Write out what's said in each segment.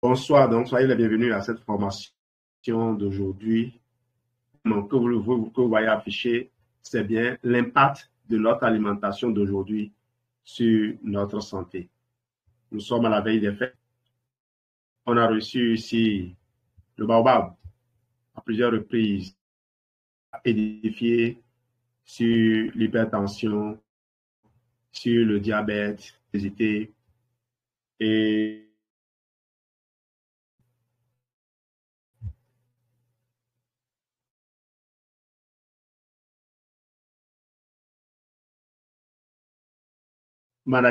Bonsoir, donc soyez les bienvenus à cette formation d'aujourd'hui. Que vous voyez affiché, c'est bien l'impact de notre alimentation d'aujourd'hui sur notre santé. Nous sommes à la veille des fêtes. On a reçu ici le baobab à plusieurs reprises, édifié sur l'hypertension, sur le diabète, l'obésité et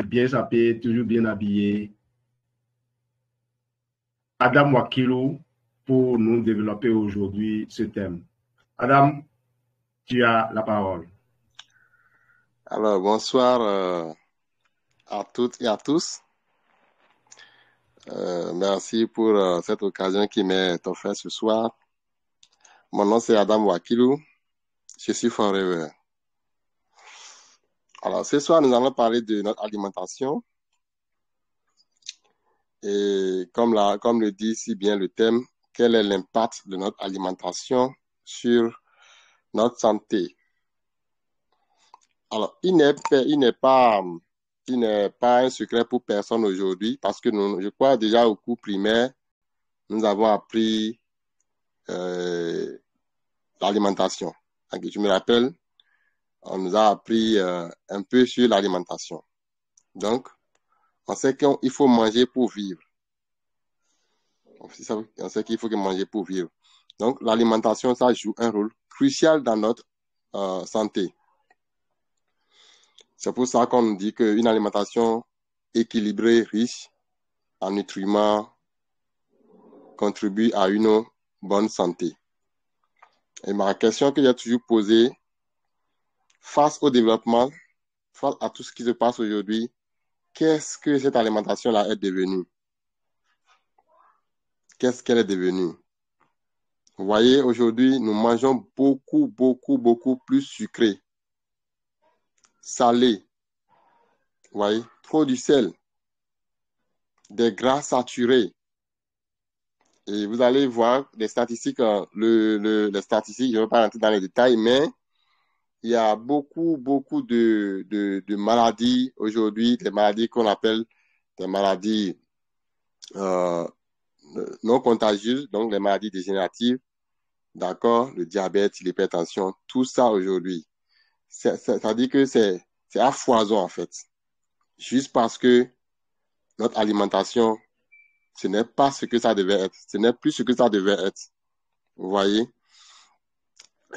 bien sapé, toujours bien habillé. Adam Wakilou pour nous développer aujourd'hui ce thème. Adam, tu as la parole. Alors, bonsoir à toutes et à tous. Merci pour cette occasion qui m'est offerte ce soir. Mon nom, c'est Adam Wakilou. Je suis forever. Alors, ce soir, nous allons parler de notre alimentation. Et comme le dit si bien le thème, quel est l'impact de notre alimentation sur notre santé? Alors, il n'est pas un secret pour personne aujourd'hui parce que je crois déjà au cours primaire, nous avons appris l'alimentation. Je me rappelle, on nous a appris un peu sur l'alimentation. Donc, on sait qu'il faut manger pour vivre. On sait qu'il faut manger pour vivre. Donc, l'alimentation, ça joue un rôle crucial dans notre santé. C'est pour ça qu'on nous dit qu'une alimentation équilibrée, riche en nutriments, contribue à une bonne santé. Et ma question que j'ai toujours posée, face au développement, face à tout ce qui se passe aujourd'hui, qu'est-ce que cette alimentation-là est devenue? Qu'est-ce qu'elle est devenue? Vous voyez, aujourd'hui, nous mangeons beaucoup plus sucré, salé. Vous voyez, trop du sel, des gras saturés. Et vous allez voir les statistiques, les statistiques, je ne vais pas rentrer dans les détails, mais il y a beaucoup de maladies aujourd'hui, des maladies qu'on appelle des maladies non contagieuses, donc les maladies dégénératives, d'accord, le diabète, l'hypertension, tout ça aujourd'hui. Ça dit que c'est à foison en fait. Juste parce que notre alimentation, ce n'est pas ce que ça devait être. Ce n'est plus ce que ça devait être. Vous voyez?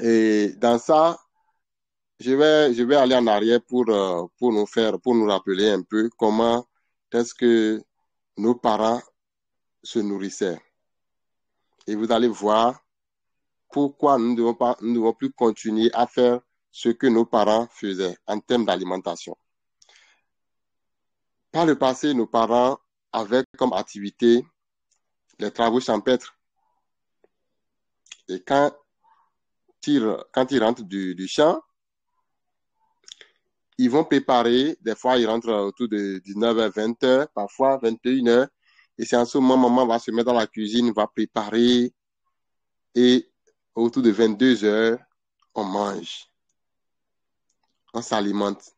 Et dans ça, je vais aller en arrière pour nous rappeler un peu comment est-ce que nos parents se nourrissaient. Et vous allez voir pourquoi nous ne devons plus continuer à faire ce que nos parents faisaient en termes d'alimentation. Par le passé, nos parents avaient comme activité les travaux champêtres. Et quand ils rentrent du champ, ils vont préparer, des fois ils rentrent autour de 19h, 20h, parfois 21h. Et c'est en ce moment, maman va se mettre dans la cuisine, va préparer. Et autour de 22h, on mange. On s'alimente.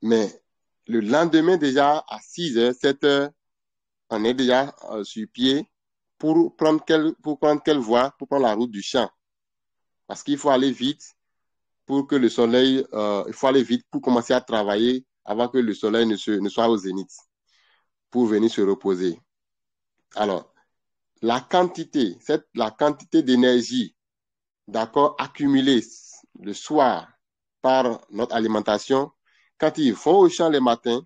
Mais le lendemain déjà, à 6h, 7h, on est déjà sur pied pour prendre quelle voie? Pour prendre la route du champ. Parce qu'il faut aller vite pour que le soleil, il faut aller vite pour commencer à travailler avant que le soleil ne soit au zénith, pour venir se reposer. Alors, la quantité d'énergie, d'accord, accumulée le soir par notre alimentation, quand ils vont au champ le matin,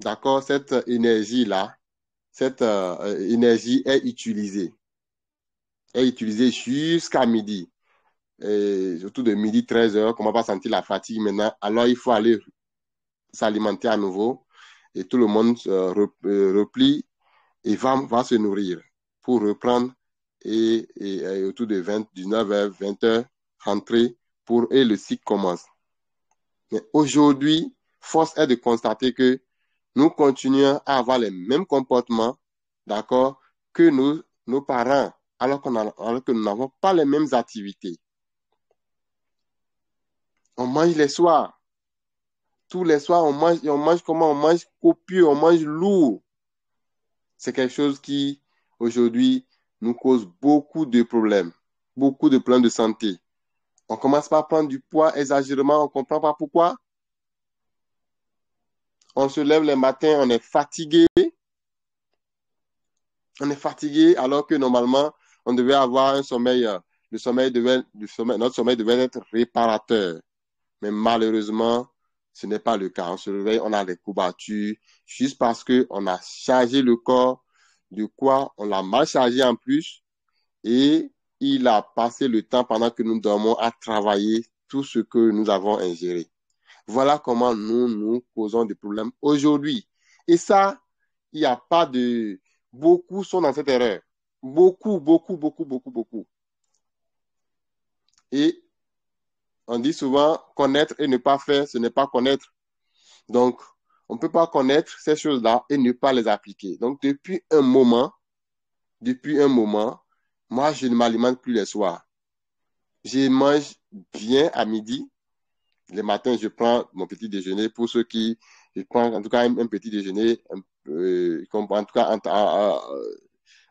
d'accord, cette énergie-là, cette énergie est utilisée jusqu'à midi. Et autour de midi, 13h, comment on va sentir la fatigue maintenant, alors il faut aller s'alimenter à nouveau et tout le monde replie et va se nourrir pour reprendre et autour de 19h, 20h, rentrer et le cycle commence. Mais aujourd'hui, force est de constater que nous continuons à avoir les mêmes comportements d'accord, que nos parents, alors que nous n'avons pas les mêmes activités. On mange les soirs. Tous les soirs, on mange, et on mange comment? On mange copieux, on mange lourd. C'est quelque chose qui, aujourd'hui, nous cause beaucoup de problèmes de santé. On commence par prendre du poids exagérément, on ne comprend pas pourquoi. On se lève le matin, on est fatigué. On est fatigué alors que normalement, on devait avoir un sommeil. Notre sommeil devait être réparateur. Mais malheureusement, ce n'est pas le cas. On se réveille, on a des courbatures, juste parce qu'on a chargé le corps de quoi on l'a mal chargé en plus et il a passé le temps pendant que nous dormons à travailler tout ce que nous avons ingéré. Voilà comment nous causons des problèmes aujourd'hui. Et ça, il n'y a pas de... Beaucoup sont dans cette erreur. Beaucoup. Et on dit souvent, connaître et ne pas faire, ce n'est pas connaître. Donc, on ne peut pas connaître ces choses-là et ne pas les appliquer. Donc, depuis un moment, moi, je ne m'alimente plus les soirs. Je mange bien à midi. Les matins, je prends mon petit déjeuner. Pour ceux qui, je prends en tout cas un petit déjeuner, en tout cas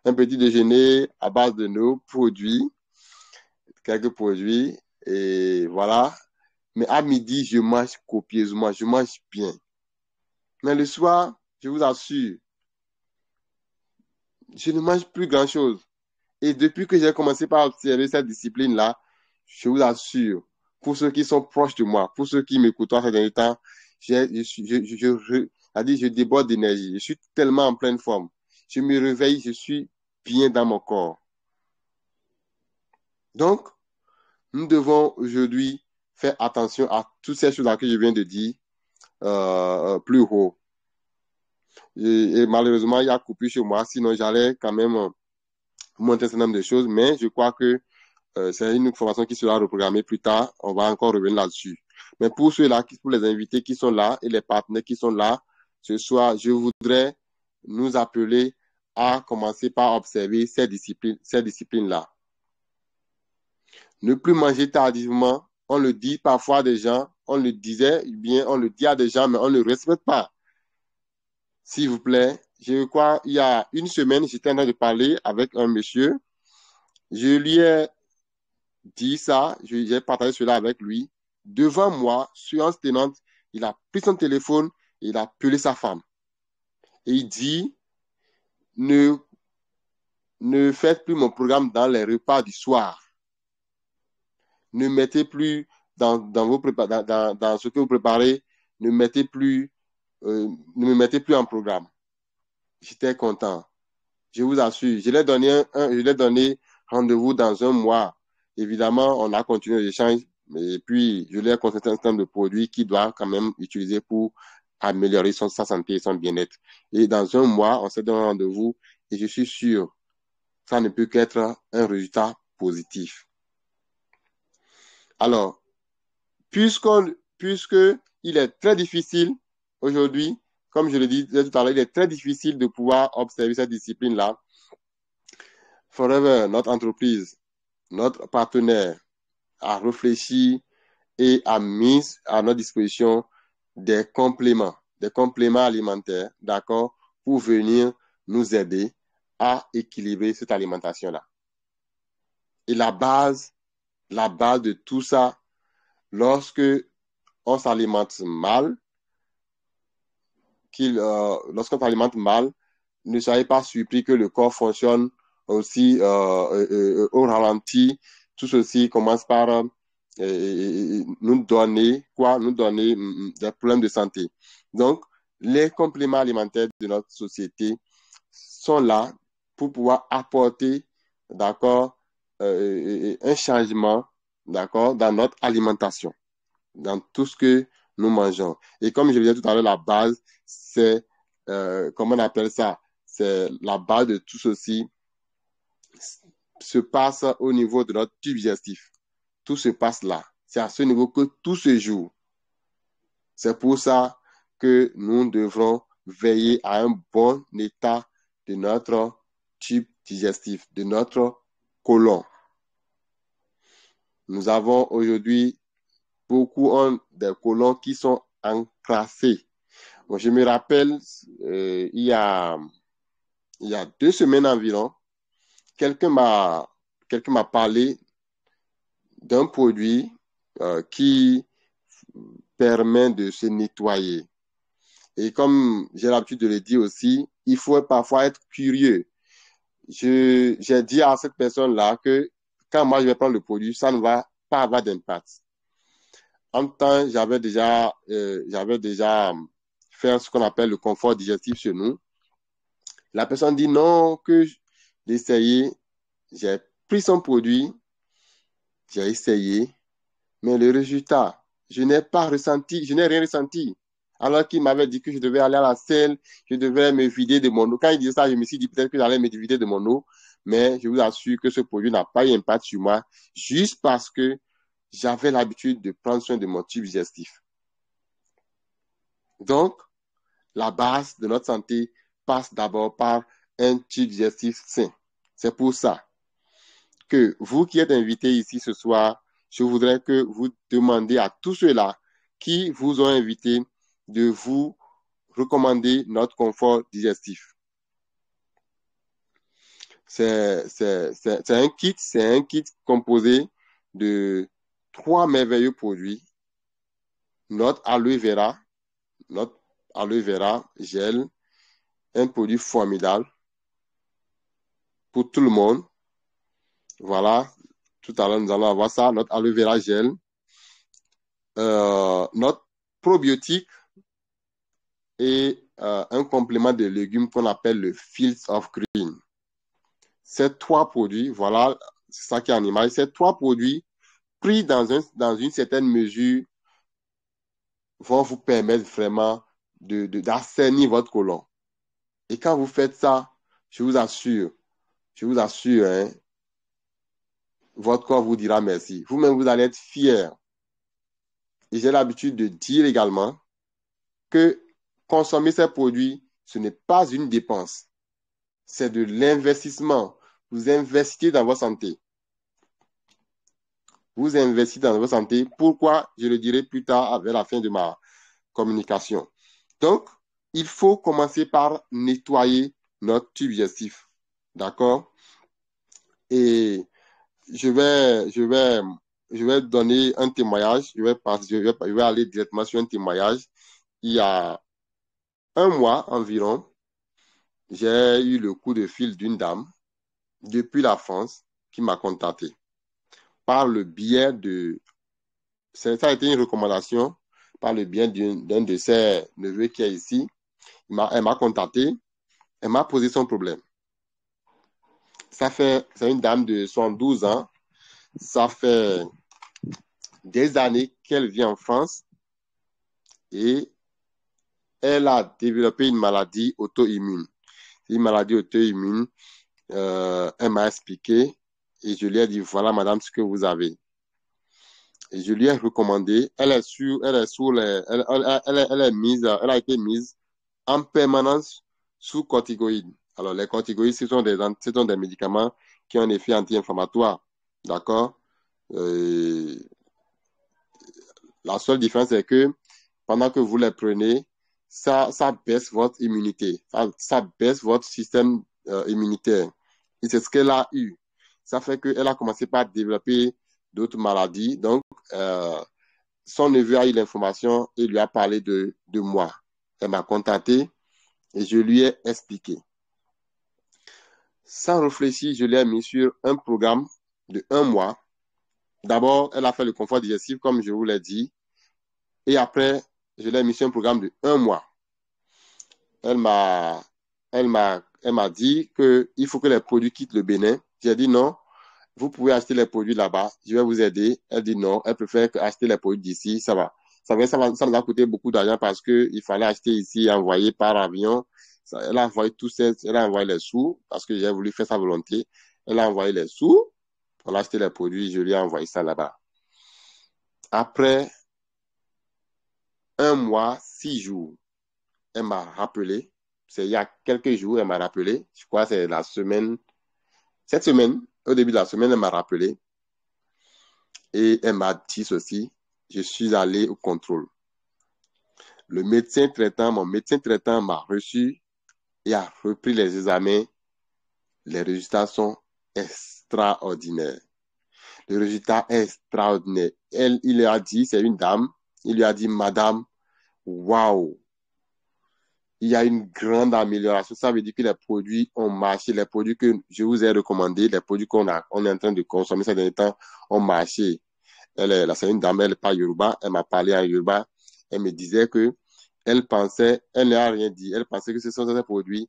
un petit déjeuner à base de nos produits, quelques produits, et voilà. Mais à midi, je mange copieusement, je mange bien. Mais le soir, je vous assure, je ne mange plus grand-chose. Et depuis que j'ai commencé par observer cette discipline-là, je vous assure, pour ceux qui sont proches de moi, pour ceux qui m'écoutent ces derniers temps, je déborde d'énergie. Je suis tellement en pleine forme. Je me réveille, je suis bien dans mon corps. Donc, nous devons aujourd'hui faire attention à toutes ces choses-là que je viens de dire plus haut. Et malheureusement, il y a coupé chez moi, sinon j'allais quand même montrer un certain nombre de choses, mais je crois que c'est une formation qui sera reprogrammée plus tard. On va encore revenir là-dessus. Mais pour ceux-là, pour les invités qui sont là et les partenaires qui sont là ce soir, je voudrais nous appeler à commencer par observer ces disciplines-là. Ne plus manger tardivement. On le dit parfois à des gens, on le disait, bien, on le dit à des gens, mais on ne le respecte pas. S'il vous plaît, je crois, il y a une semaine, j'étais en train de parler avec un monsieur. Je lui ai dit ça, j'ai partagé cela avec lui. Devant moi, séance tenante, il a pris son téléphone et il a appelé sa femme. Et il dit, ne faites plus mon programme dans les repas du soir. Ne mettez plus dans ce que vous préparez, ne me mettez plus en programme. J'étais content. Je vous assure, je l'ai donné rendez-vous dans un mois. Évidemment, on a continué l'échange et puis je lui ai conseillé un certain nombre de produits qu'il doit quand même utiliser pour améliorer sa santé et son bien-être. Et dans un mois, on s'est donné un rendez-vous et je suis sûr, ça ne peut qu'être un résultat positif. Alors, puisque il est très difficile aujourd'hui, comme je le disais tout à l'heure, il est très difficile de pouvoir observer cette discipline-là. Forever, notre entreprise, notre partenaire a réfléchi et a mis à notre disposition des compléments alimentaires, d'accord, pour venir nous aider à équilibrer cette alimentation-là. Et la base de tout ça, lorsque on s'alimente mal, lorsqu'on s'alimente mal, ne soyez pas surpris que le corps fonctionne aussi au ralenti. Tout ceci commence par nous donner des problèmes de santé. Donc, les compléments alimentaires de notre société sont là pour pouvoir apporter, d'accord, un changement, d'accord, dans notre alimentation, dans tout ce que nous mangeons. Et comme je le disais tout à l'heure, la base, c'est, comment on appelle ça? C'est la base de tout ceci se passe au niveau de notre tube digestif. Tout se passe là. C'est à ce niveau que tout se joue. C'est pour ça que nous devrons veiller à un bon état de notre tube digestif, de notre côlon. Nous avons aujourd'hui beaucoup de côlons qui sont encrassés. Bon, je me rappelle, il y a 2 semaines environ, quelqu'un m'a parlé d'un produit qui permet de se nettoyer. Et comme j'ai l'habitude de le dire aussi, il faut parfois être curieux. J'ai dit à cette personne-là que quand moi je vais prendre le produit, ça ne va pas avoir d'impact. En même temps, j'avais déjà fait ce qu'on appelle le confort digestif chez nous. La personne dit non, que d'essayer. J'ai pris son produit, j'ai essayé, mais le résultat, je n'ai rien ressenti. Alors qu'il m'avait dit que je devais aller à la selle, je devais me vider de mon eau. Quand il disait ça, je me suis dit peut-être que j'allais me vider de mon eau, mais je vous assure que ce produit n'a pas eu d'impact sur moi, juste parce que j'avais l'habitude de prendre soin de mon tube digestif. Donc, la base de notre santé passe d'abord par un tube digestif sain. C'est pour ça que vous qui êtes invités ici ce soir, je voudrais que vous demandiez à tous ceux-là qui vous ont invité de vous recommander notre confort digestif. C'est un kit composé de 3 merveilleux produits. Notre aloe vera gel, un produit formidable pour tout le monde. Voilà, tout à l'heure, nous allons avoir ça, notre aloe vera gel, notre probiotique et un complément de légumes qu'on appelle le Fields of Green. Ces 3 produits, voilà, c'est ça qui est en image, ces 3 produits pris dans une certaine mesure vont vous permettre vraiment d'assainir votre côlon. Et quand vous faites ça, je vous assure, hein, votre corps vous dira merci. Vous-même, vous allez être fiers. Et j'ai l'habitude de dire également que consommer ces produits, ce n'est pas une dépense. C'est de l'investissement. Vous investissez dans votre santé. Vous investissez dans votre santé. Pourquoi? Je le dirai plus tard vers la fin de ma communication. Donc, il faut commencer par nettoyer notre tube digestif. D'accord? Et je vais donner un témoignage. Je vais aller directement sur un témoignage. Il y a 1 mois environ, j'ai eu le coup de fil d'une dame depuis la France qui m'a contacté par le biais de... Ça a été une recommandation par le biais d'un de ses neveux qui est ici. Elle m'a contacté, elle m'a posé son problème. C'est une dame de 72 ans. Ça fait des années qu'elle vit en France et elle a développé une maladie auto-immune. Une maladie auto-immune, elle m'a expliqué et je lui ai dit, voilà madame ce que vous avez. Et je lui ai recommandé, elle a été mise en permanence sous corticoïdes. Alors les corticoïdes, ce sont des médicaments qui ont un effet anti-inflammatoire. D'accord? La seule différence est que pendant que vous les prenez, ça baisse votre immunité, ça baisse votre système immunitaire. Et c'est ce qu'elle a eu. Ça fait qu'elle a commencé par développer d'autres maladies. Donc, son neveu a eu l'information et lui a parlé de moi. Elle m'a contacté et je lui ai expliqué. Sans réfléchir, je l'ai mis sur un programme de 1 mois. D'abord, elle a fait le confort digestif, comme je vous l'ai dit. Et après, je l'ai mis sur un programme de 1 mois. Elle m'a dit qu'il faut que les produits quittent le Bénin. J'ai dit non, vous pouvez acheter les produits là-bas, je vais vous aider. Elle dit non, elle préfère acheter les produits d'ici, ça va. Ça nous a coûté beaucoup d'argent parce qu'il fallait acheter ici et envoyer par avion. Elle a envoyé elle a envoyé les sous parce que j'ai voulu faire sa volonté. Elle a envoyé les sous, on a acheté les produits, je lui ai envoyé ça là-bas. Après 1 mois, 6 jours, elle m'a rappelé c'est il y a quelques jours, elle m'a rappelé. Je crois que c'est la semaine, cette semaine, au début de la semaine, elle m'a rappelé. Et elle m'a dit ceci, je suis allé au contrôle. Le médecin traitant, mon médecin traitant m'a reçu et a repris les examens. Les résultats sont extraordinaires. Le résultat est extraordinaire. Il lui a dit, c'est une dame, il lui a dit, madame, waouh, il y a une grande amélioration. Ça veut dire que les produits ont marché. Les produits que je vous ai recommandés, les produits on est en train de consommer ces derniers temps ont marché. C'est une dame, elle n'est pas Yoruba. Elle m'a parlé en Yoruba. Elle me disait que elle n'a rien dit. Elle pensait que ce sont ces produits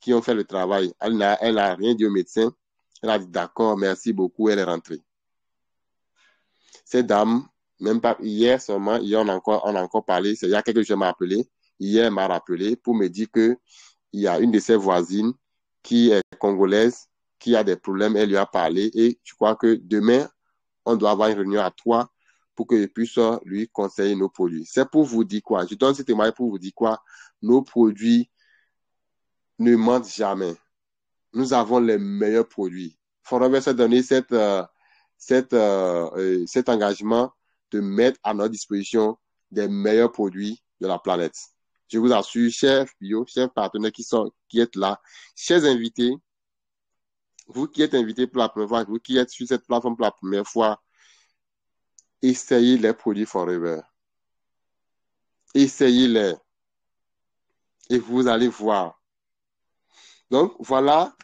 qui ont fait le travail. Elle n'a rien dit au médecin. Elle a dit d'accord, merci beaucoup. Elle est rentrée. Cette dame, même pas hier seulement, hier on a encore parlé. Il y a quelques jours, elle m'a appelé. Hier, elle m'a rappelé pour me dire que il y a une de ses voisines qui est congolaise, qui a des problèmes. Elle lui a parlé et je crois que demain, on doit avoir une réunion à 3 pour que je puisse lui conseiller nos produits. C'est pour vous dire quoi? Je donne ce témoignage pour vous dire quoi? Nos produits ne mentent jamais. Nous avons les meilleurs produits. Forever s'est donné cet engagement de mettre à notre disposition des meilleurs produits de la planète. Je vous assure, chers bio, chers partenaires qui êtes là, chers invités, vous qui êtes invités pour la première fois, vous qui êtes sur cette plateforme pour la première fois, essayez les produits Forever. Essayez-les. Et vous allez voir. Donc, voilà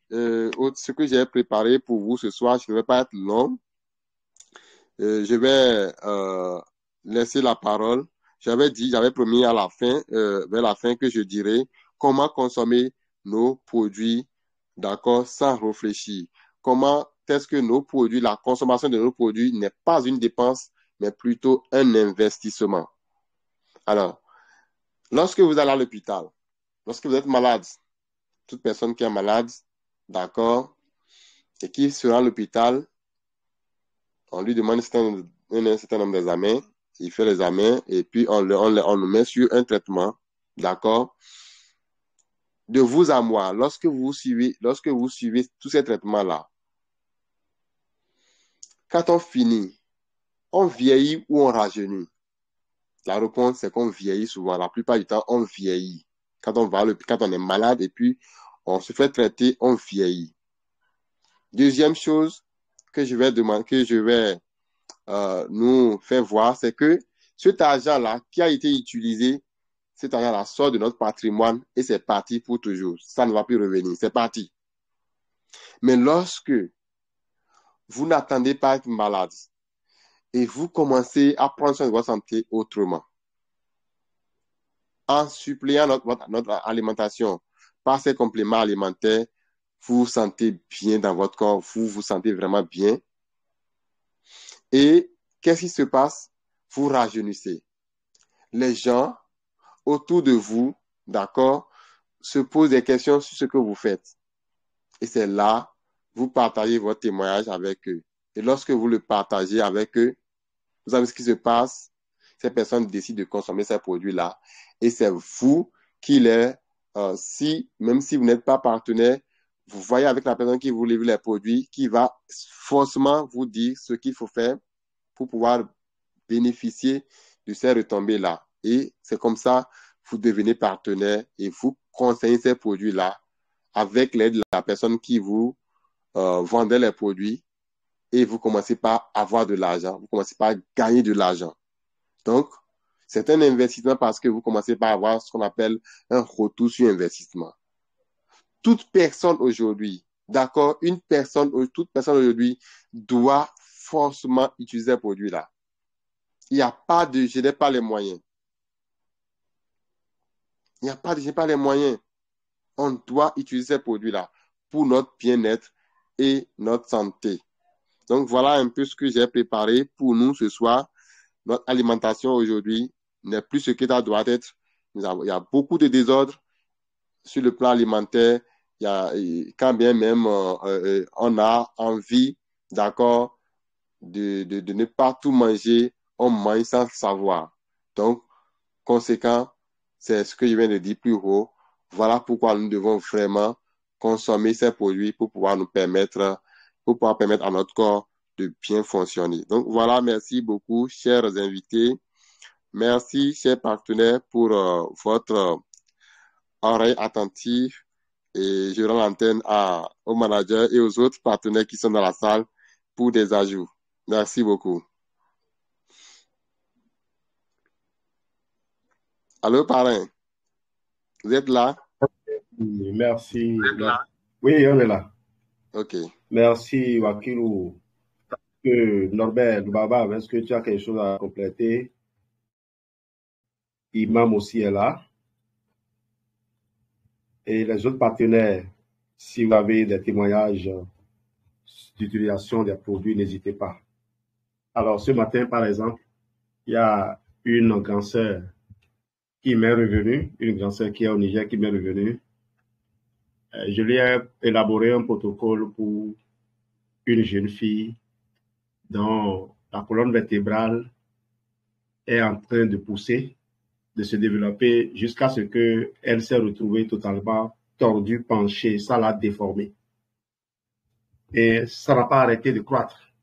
ce que j'ai préparé pour vous ce soir. Je ne vais pas être long. Je vais laisser la parole. J'avais promis à la fin, vers la fin, que je dirais comment consommer nos produits, d'accord, sans réfléchir. Comment est-ce que nos produits, la consommation de nos produits n'est pas une dépense, mais plutôt un investissement. Alors, lorsque vous allez à l'hôpital, lorsque vous êtes malade, toute personne qui est malade, d'accord, et qui sera à l'hôpital, on lui demande un certain nombre d'examens, il fait l'examen et puis on le met sur un traitement, d'accord? De vous à moi, lorsque vous suivez tous ces traitements-là, quand on finit, on vieillit ou on rajeunit? La réponse, c'est qu'on vieillit souvent. La plupart du temps, on vieillit. Quand on est malade et puis on se fait traiter, on vieillit. Deuxième chose que je vais nous faire voir, c'est que cet argent-là qui a été utilisé, cet argent-là sort de notre patrimoine et c'est parti pour toujours. Ça ne va plus revenir, c'est parti. Mais lorsque vous n'attendez pas être malade et vous commencez à prendre soin de votre santé autrement, en suppléant notre alimentation par ces compléments alimentaires, vous vous sentez bien dans votre corps, vous vous sentez vraiment bien. Et qu'est-ce qui se passe? Vous rajeunissez. Les gens autour de vous, d'accord, se posent des questions sur ce que vous faites. Et c'est là, vous partagez votre témoignage avec eux. Et lorsque vous le partagez avec eux, vous savez ce qui se passe? Ces personnes décident de consommer ces produits-là. Et c'est vous qui même si vous n'êtes pas partenaire, vous voyez avec la personne qui vous livre les produits, qui va forcément vous dire ce qu'il faut faire pour pouvoir bénéficier de ces retombées-là. Et c'est comme ça, vous devenez partenaire et vous conseillez ces produits-là avec l'aide de la personne qui vous vendait les produits et vous commencez par avoir de l'argent, vous commencez par gagner de l'argent. Donc, c'est un investissement parce que vous commencez par avoir ce qu'on appelle un retour sur investissement. Toute personne aujourd'hui, d'accord, toute personne aujourd'hui doit forcément utiliser ces produits-là. Il n'y a pas de, je n'ai pas les moyens. Il n'y a pas de, je n'ai pas les moyens. On doit utiliser ces produits-là pour notre bien-être et notre santé. Donc, voilà un peu ce que j'ai préparé pour nous ce soir. Notre alimentation aujourd'hui n'est plus ce que ça doit être. Il y a beaucoup de désordre sur le plan alimentaire. Quand bien même on a envie, d'accord, de ne pas tout manger, on mange sans savoir. Donc, conséquent, c'est ce que je viens de dire plus haut. Voilà pourquoi nous devons vraiment consommer ces produits pour pouvoir permettre à notre corps de bien fonctionner. Donc voilà, merci beaucoup, chers invités. Merci, chers partenaires, pour votre oreille attentive. Et je rends l'antenne au manager et aux autres partenaires qui sont dans la salle pour des ajouts. Merci beaucoup. Allô, parrain? Vous êtes là? Merci. Oui, on est là. OK. Merci, Wakilou. Norbert Baba, est-ce que tu as quelque chose à compléter? Imam aussi est là. Et les autres partenaires, si vous avez des témoignages d'utilisation des produits, n'hésitez pas. Alors, ce matin, par exemple, il y a une grande sœur qui m'est revenue, une grande sœur qui est au Niger qui m'est revenue. Je lui ai élaboré un protocole pour une jeune fille dont la colonne vertébrale est en train de pousser, de se développer jusqu'à ce qu'elle s'est retrouvée totalement tordue, penchée, ça l'a déformée. Et ça n'a pas arrêté de croître.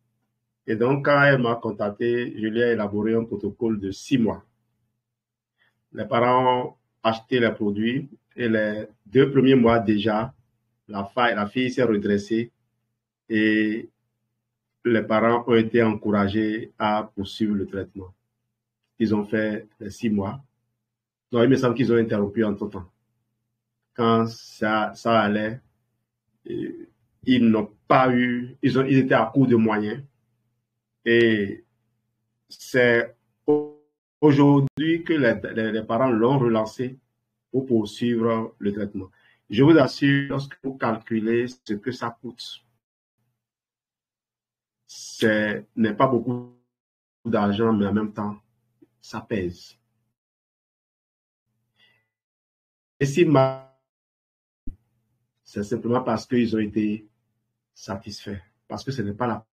Et donc, quand elle m'a contacté, je lui ai élaboré un protocole de 6 mois. Les parents ont acheté les produits et les 2 premiers mois déjà, la fille s'est redressée et les parents ont été encouragés à poursuivre le traitement. Ils ont fait les 6 mois. Donc, il me semble qu'ils ont interrompu entre-temps. Quand ça allait, ils n'ont pas eu, ils étaient à court de moyens. Et c'est aujourd'hui que les parents l'ont relancé pour poursuivre le traitement. Je vous assure, lorsque vous calculez ce que ça coûte, ce n'est pas beaucoup d'argent, mais en même temps, ça pèse. Et si c'est simplement parce qu'ils ont été satisfaits, parce que ce n'est pas la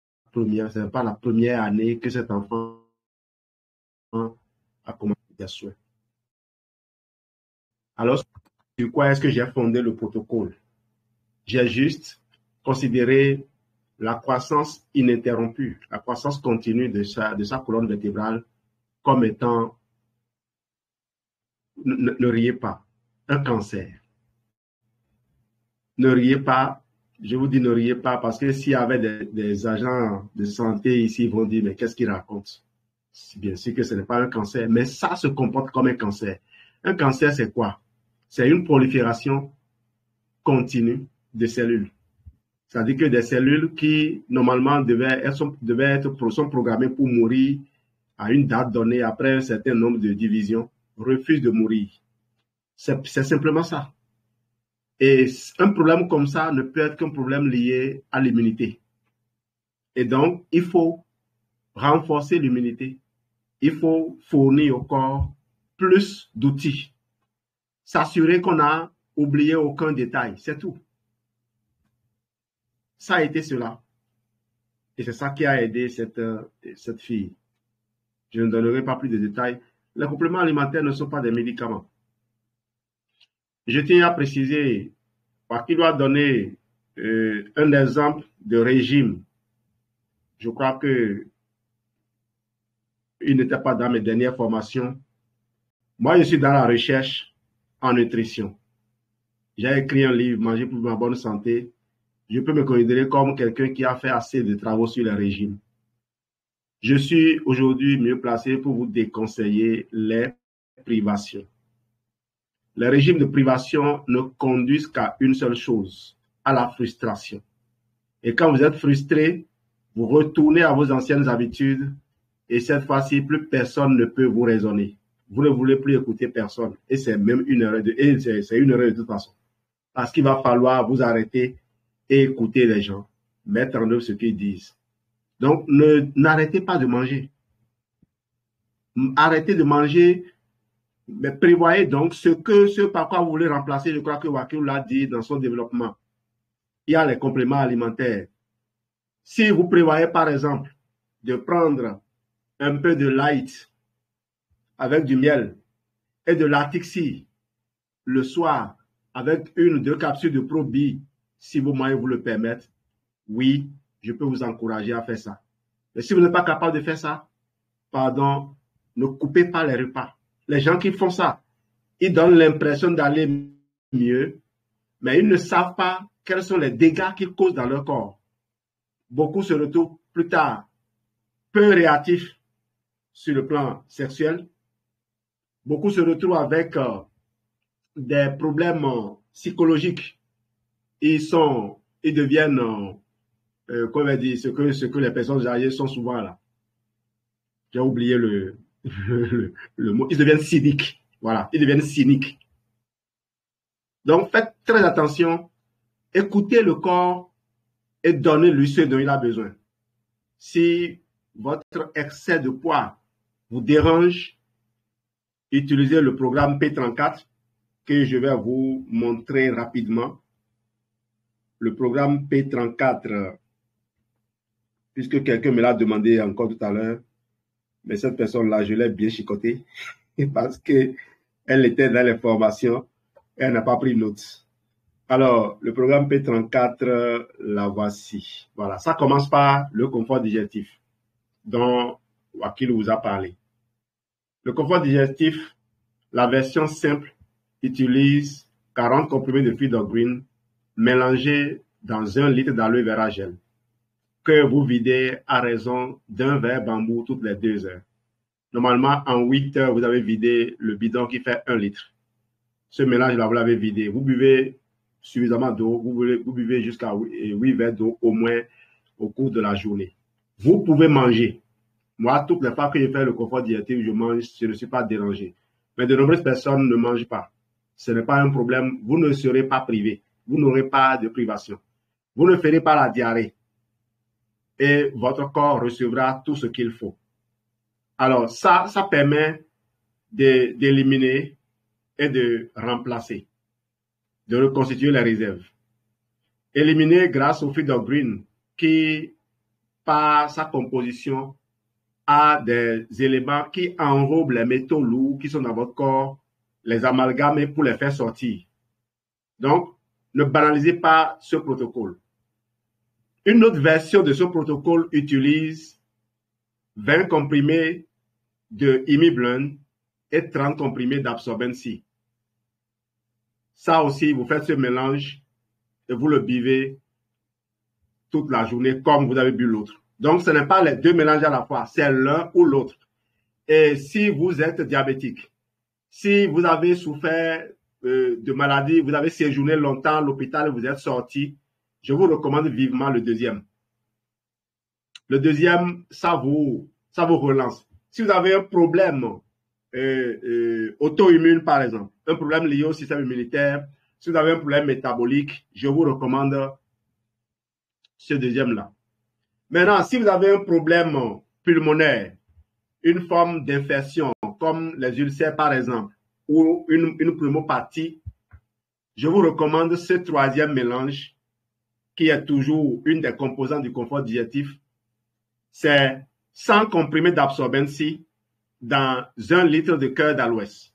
première année que cet enfant a commencé des soins. Alors, sur quoi est-ce que j'ai fondé le protocole? J'ai juste considéré la croissance ininterrompue, la croissance continue de sa colonne vertébrale comme étant, ne riez pas, un cancer. Ne riez pas, je vous dis ne riez pas, parce que s'il y avait des agents de santé ici, ils vont dire, mais qu'est-ce qu'ils racontent? Bien sûr que ce n'est pas un cancer, mais ça se comporte comme un cancer. Un cancer, c'est quoi? C'est une prolifération continue de cellules. C'est-à-dire que des cellules qui, normalement, sont programmées pour mourir à une date donnée après un certain nombre de divisions, refusent de mourir. C'est simplement ça. Et un problème comme ça ne peut être qu'un problème lié à l'immunité. Et donc, il faut renforcer l'immunité. Il faut fournir au corps plus d'outils. S'assurer qu'on n'a oublié aucun détail, c'est tout. Ça a été cela. Et c'est ça qui a aidé cette fille. Je ne donnerai pas plus de détails. Les compléments alimentaires ne sont pas des médicaments. Je tiens à préciser, parce qu'il doit donner un exemple de régime. Je crois que il n'était pas dans mes dernières formations. Moi, je suis dans la recherche en nutrition. J'ai écrit un livre, Manger pour ma bonne santé. Je peux me considérer comme quelqu'un qui a fait assez de travaux sur le régime. Je suis aujourd'hui mieux placé pour vous déconseiller les privations. Les régimes de privation ne conduisent qu'à une seule chose, à la frustration. Et quand vous êtes frustré, vous retournez à vos anciennes habitudes et cette fois-ci, plus personne ne peut vous raisonner. Vous ne voulez plus écouter personne. Et c'est même une erreur c'est une erreur de toute façon. Parce qu'il va falloir vous arrêter et écouter les gens, mettre en œuvre ce qu'ils disent. Donc, n'arrêtez pas de manger. Arrêtez de manger, mais prévoyez donc ce par quoi vous voulez remplacer. Je crois que Wakil l'a dit dans son développement. Il y a les compléments alimentaires. Si vous prévoyez, par exemple, de prendre un peu de light avec du miel et de l'artixie le soir avec une ou deux capsules de Probi, si vos moyens vous le permettent, oui, je peux vous encourager à faire ça. Mais si vous n'êtes pas capable de faire ça, pardon, ne coupez pas les repas. Les gens qui font ça, ils donnent l'impression d'aller mieux, mais ils ne savent pas quels sont les dégâts qu'ils causent dans leur corps. Beaucoup se retrouvent plus tard peu réactifs sur le plan sexuel. Beaucoup se retrouvent avec des problèmes psychologiques. Ils deviennent, comment on va dire, ce que les personnes âgées sont souvent là. J'ai oublié le mot. Ils deviennent cyniques. Voilà, ils deviennent cyniques. Donc, faites très attention. Écoutez le corps et donnez-lui ce dont il a besoin. Si votre excès de poids vous dérange, utilisez le programme P34 que je vais vous montrer rapidement. Le programme P34, puisque quelqu'un me l'a demandé encore tout à l'heure, mais cette personne-là, je l'ai bien chicoté parce qu'elle était dans les formations et elle n'a pas pris note. Alors, le programme P34, la voici. Voilà, ça commence par le confort digestif dont Wakil vous a parlé. Le confort digestif, la version simple, utilise 40 comprimés de fluide green mélangés dans 1 litre d'aloe vera gel que vous videz à raison d'1 verre bambou toutes les 2 heures. Normalement, en 8 heures, vous avez vidé le bidon qui fait 1 litre. Ce mélange-là, vous l'avez vidé. Vous buvez suffisamment d'eau. Vous buvez jusqu'à 8 verres d'eau au moins au cours de la journée. Vous pouvez manger. Moi, toutes les fois que je fais le confort diététique, je mange, je ne suis pas dérangé. Mais de nombreuses personnes ne mangent pas. Ce n'est pas un problème. Vous ne serez pas privé. Vous n'aurez pas de privation. Vous ne ferez pas la diarrhée. Et votre corps recevra tout ce qu'il faut. Alors, ça permet d'éliminer et de remplacer, de reconstituer les réserves. Éliminer grâce au Feed of Green qui, par sa composition, a des éléments qui enrobent les métaux lourds qui sont dans votre corps, les amalgames pour les faire sortir. Donc, ne banalisez pas ce protocole. Une autre version de ce protocole utilise 20 comprimés de Imiblend et 30 comprimés d'Absorbent C. Ça aussi, vous faites ce mélange et vous le buvez toute la journée comme vous avez bu l'autre. Donc, ce n'est pas les deux mélanges à la fois, c'est l'un ou l'autre. Et si vous êtes diabétique, si vous avez souffert de maladie, vous avez séjourné longtemps à l'hôpital et vous êtes sorti, je vous recommande vivement le deuxième. Le deuxième, ça vous relance. Si vous avez un problème auto-immune, par exemple, un problème lié au système immunitaire, si vous avez un problème métabolique, je vous recommande ce deuxième-là. Maintenant, si vous avez un problème pulmonaire, une forme d'infection, comme les ulcères par exemple, ou une pneumopathie, je vous recommande ce troisième mélange, qui est toujours une des composantes du confort digestif. C'est 100 comprimés d'Absorbent C dans 1 litre de cœur d'aloès.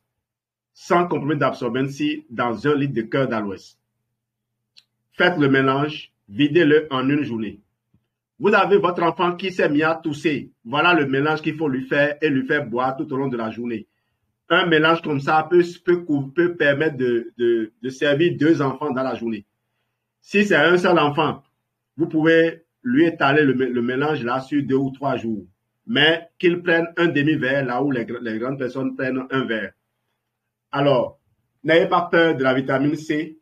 100 comprimés d'Absorbent C dans 1 litre de cœur d'aloès. Faites le mélange, videz-le en une journée. Vous avez votre enfant qui s'est mis à tousser. Voilà le mélange qu'il faut lui faire et lui faire boire tout au long de la journée. Un mélange comme ça peut permettre de servir 2 enfants dans la journée. Si c'est un seul enfant, vous pouvez lui étaler le mélange là sur 2 ou 3 jours. Mais qu'il prenne un demi-verre là où les grandes personnes prennent un verre. Alors, n'ayez pas peur de la vitamine C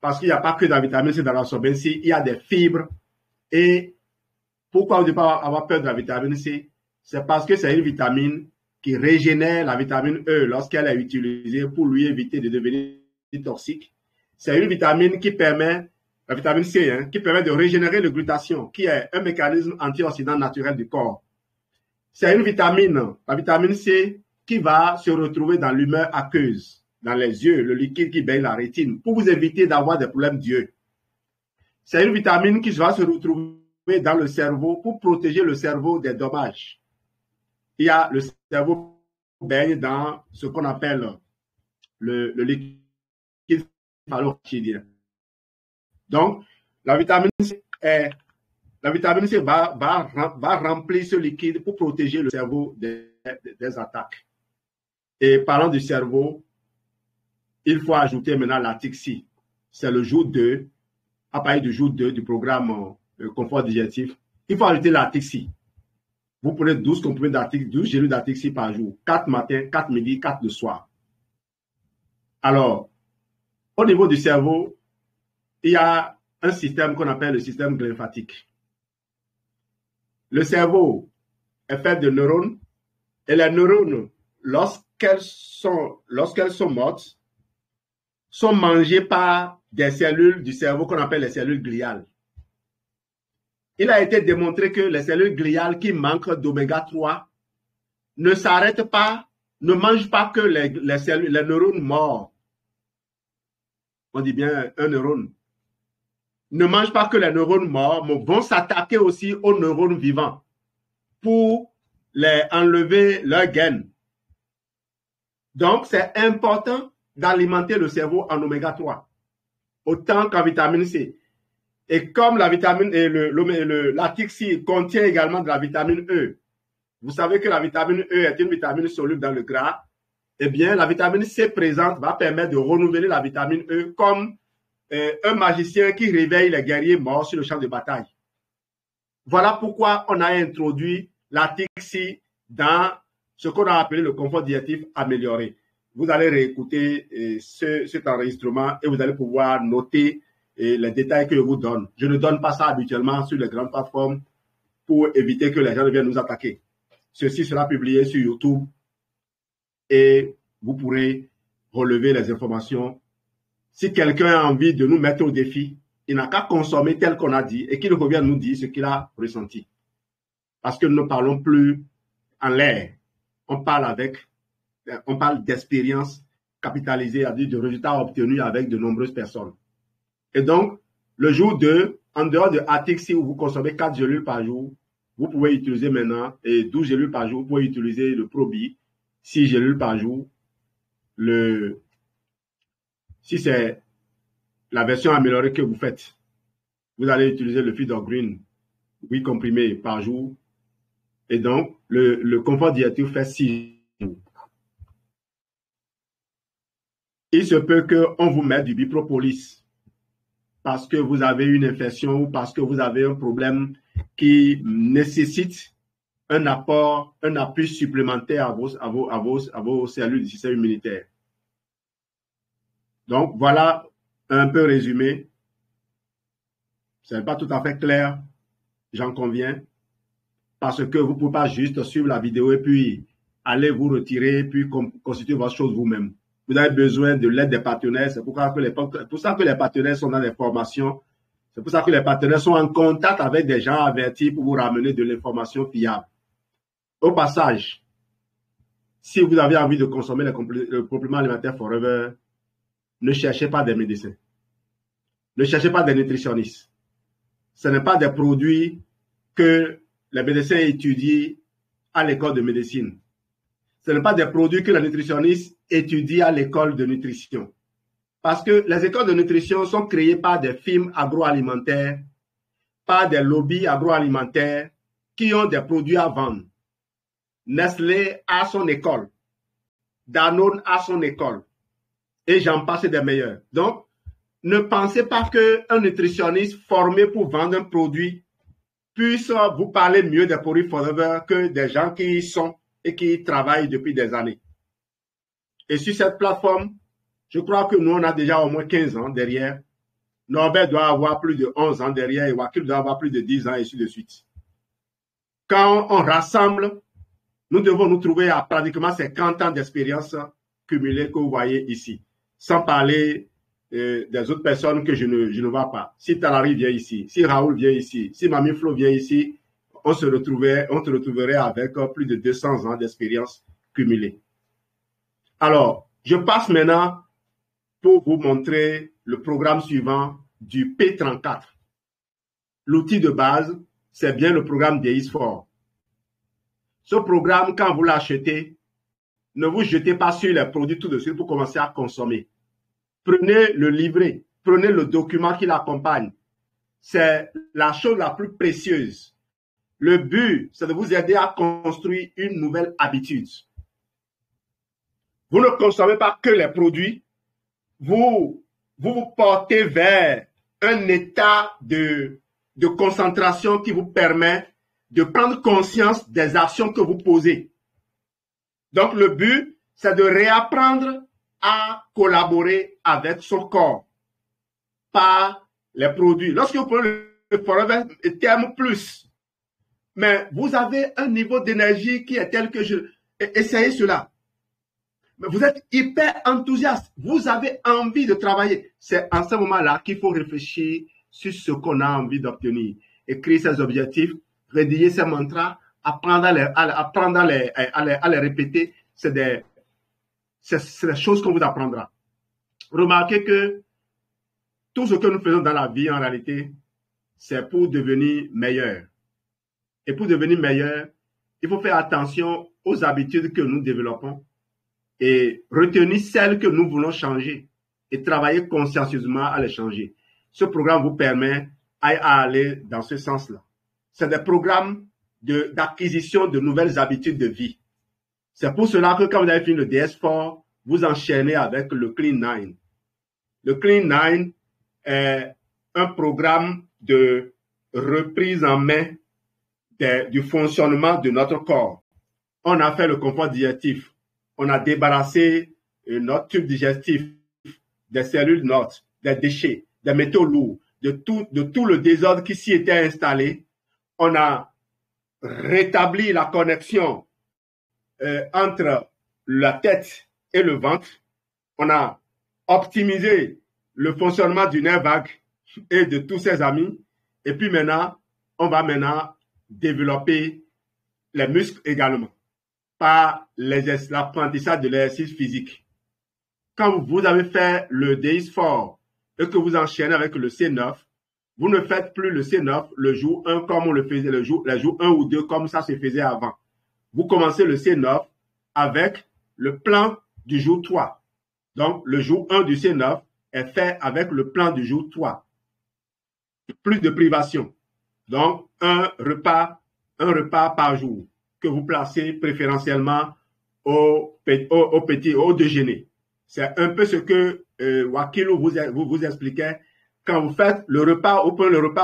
parce qu'il n'y a pas que de la vitamine C dans l'absorbent C, il y a des fibres. Et pourquoi vous ne devez pas avoir peur de la vitamine C? C'est parce que c'est une vitamine qui régénère la vitamine E lorsqu'elle est utilisée pour lui éviter de devenir toxique. C'est une vitamine qui permet, la vitamine C, qui permet de régénérer le glutathion, qui est un mécanisme antioxydant naturel du corps. C'est une vitamine, la vitamine C, qui va se retrouver dans l'humeur aqueuse, dans les yeux, le liquide qui baigne la rétine, pour vous éviter d'avoir des problèmes d'yeux. C'est une vitamine qui va se retrouver dans le cerveau pour protéger le cerveau des dommages. Il y a le cerveau baigne dans ce qu'on appelle le liquide quotidien. Donc, la vitamine C va remplir ce liquide pour protéger le cerveau des attaques. Et parlant du cerveau, il faut ajouter maintenant l'article C. C'est le jour 2, à partir du jour 2 du programme confort digestif. Il faut ajouter l'article C. Vous prenez 12 comprimés d'article, 12 gélules d'article C par jour. 4 matin, 4 midi, 4 le soir. Alors, au niveau du cerveau, il y a un système qu'on appelle le système glymphatique. Le cerveau est fait de neurones et les neurones, lorsqu'elles sont mortes, sont mangées par des cellules du cerveau qu'on appelle les cellules gliales. Il a été démontré que les cellules gliales qui manquent d'oméga 3 ne s'arrêtent pas, ne mangent pas que les neurones morts. On dit bien un neurone. Ne mangent pas que les neurones morts, mais vont s'attaquer aussi aux neurones vivants pour les enlever leurs gaines. Donc, c'est important d'alimenter le cerveau en oméga 3, autant qu'en vitamine C. Et comme la vitamine et l'article C contient également de la vitamine E, vous savez que la vitamine E est une vitamine soluble dans le gras, eh bien, la vitamine C présente va permettre de renouveler la vitamine E comme un magicien qui réveille les guerriers morts sur le champ de bataille. Voilà pourquoi on a introduit l'article C dans ce qu'on a appelé le confort digestif amélioré. Vous allez réécouter cet enregistrement et vous allez pouvoir noter les détails que je vous donne. Je ne donne pas ça habituellement sur les grandes plateformes pour éviter que les gens viennent nous attaquer. Ceci sera publié sur YouTube et vous pourrez relever les informations. Si quelqu'un a envie de nous mettre au défi, il n'a qu'à consommer tel qu'on a dit et qu'il revienne nous dire ce qu'il a ressenti. Parce que nous ne parlons plus en l'air. On parle d'expériences capitalisées, c'est-à-dire de résultats obtenus avec de nombreuses personnes. Et donc, le jour 2, en dehors de article C où vous consommez 4 gélules par jour, vous pouvez utiliser maintenant, et 12 gélules par jour, vous pouvez utiliser le Probi, 6 gélules par jour. Si c'est la version améliorée que vous faites, vous allez utiliser le Feed of Green, 8 comprimés par jour. Et donc, le confort digestif fait 6 jours. Il se peut qu'on vous mette du Bipropolis parce que vous avez une infection ou parce que vous avez un problème qui nécessite un appui supplémentaire à vos cellules du système immunitaire. Donc, voilà un peu résumé. Ce n'est pas tout à fait clair, j'en conviens, parce que vous ne pouvez pas juste suivre la vidéo et puis aller vous retirer, puis constituer votre chose vous-même. Vous avez besoin de l'aide des partenaires. C'est pour ça que les partenaires sont dans les formations. C'est pour ça que les partenaires sont en contact avec des gens avertis pour vous ramener de l'information fiable. Au passage, si vous avez envie de consommer le complément alimentaire Forever, ne cherchez pas des médecins. Ne cherchez pas des nutritionnistes. Ce n'est pas des produits que les médecins étudient à l'école de médecine. Ce n'est pas des produits que les nutritionnistes étudient à l'école de nutrition. Parce que les écoles de nutrition sont créées par des firmes agroalimentaires, par des lobbies agroalimentaires qui ont des produits à vendre. Nestlé a son école. Danone a son école. Et j'en passe des meilleurs. Donc, ne pensez pas qu'un nutritionniste formé pour vendre un produit puisse vous parler mieux des produits Forever que des gens qui y sont et qui y travaillent depuis des années. Et sur cette plateforme, je crois que nous, on a déjà au moins 15 ans derrière. Norbert doit avoir plus de 11 ans derrière et Wakil doit avoir plus de 10 ans et ainsi de suite. Quand on rassemble, nous devons nous trouver à pratiquement 50 ans d'expérience cumulée que vous voyez ici. Sans parler des autres personnes que je ne vois pas. Si Talari vient ici, si Raoul vient ici, si Mami Flo vient ici, on te retrouverait avec plus de 200 ans d'expérience cumulée. Alors, je passe maintenant pour vous montrer le programme suivant du P34. L'outil de base, c'est bien le programme DX4. Ce programme, quand vous l'achetez, ne vous jetez pas sur les produits tout de suite pour commencer à consommer. prenez le livret, prenez le document qui l'accompagne. C'est la chose la plus précieuse. Le but, c'est de vous aider à construire une nouvelle habitude. Vous ne consommez pas que les produits, vous vous portez vers un état de concentration qui vous permet de prendre conscience des actions que vous posez. Donc, le but, c'est de réapprendre à collaborer avec son corps par les produits. Lorsque vous prenez le Forever Terme Plus, mais vous avez un niveau d'énergie qui est tel que essayez cela. Mais vous êtes hyper enthousiaste. Vous avez envie de travailler. C'est en ce moment-là qu'il faut réfléchir sur ce qu'on a envie d'obtenir. Écrire ses objectifs, rédiger ses mantras, apprendre à les répéter. C'est des choses qu'on vous apprendra. Remarquez que tout ce que nous faisons dans la vie, en réalité, c'est pour devenir meilleur. Et pour devenir meilleur, il faut faire attention aux habitudes que nous développons et retenir celles que nous voulons changer et travailler consciencieusement à les changer. Ce programme vous permet à aller dans ce sens-là. C'est des programmes d'acquisition de nouvelles habitudes de vie. C'est pour cela que quand vous avez fini le DS4, vous enchaînez avec le Clean 9. Le Clean 9 est un programme de reprise en main du fonctionnement de notre corps. On a fait le confort digestif. On a débarrassé notre tube digestif des cellules mortes, des déchets, des métaux lourds, de tout le désordre qui s'y était installé. On a rétabli la connexion entre la tête et le ventre. On a optimisé le fonctionnement du nerf vague et de tous ses amis. Et puis maintenant, on va développer les muscles également par l'apprentissage de l'exercice physique. Quand vous avez fait le DS4 et que vous enchaînez avec le C9, vous ne faites plus le C9 le jour 1 comme on le faisait les jours 1 ou 2 comme ça se faisait avant. Vous commencez le C9 avec le plan du jour 3. Donc, le jour 1 du C9 est fait avec le plan du jour 3. Plus de privation. Donc, un repas par jour que vous placez préférentiellement au déjeuner. C'est un peu ce que Wakilou vous expliquait. Quand vous faites le repas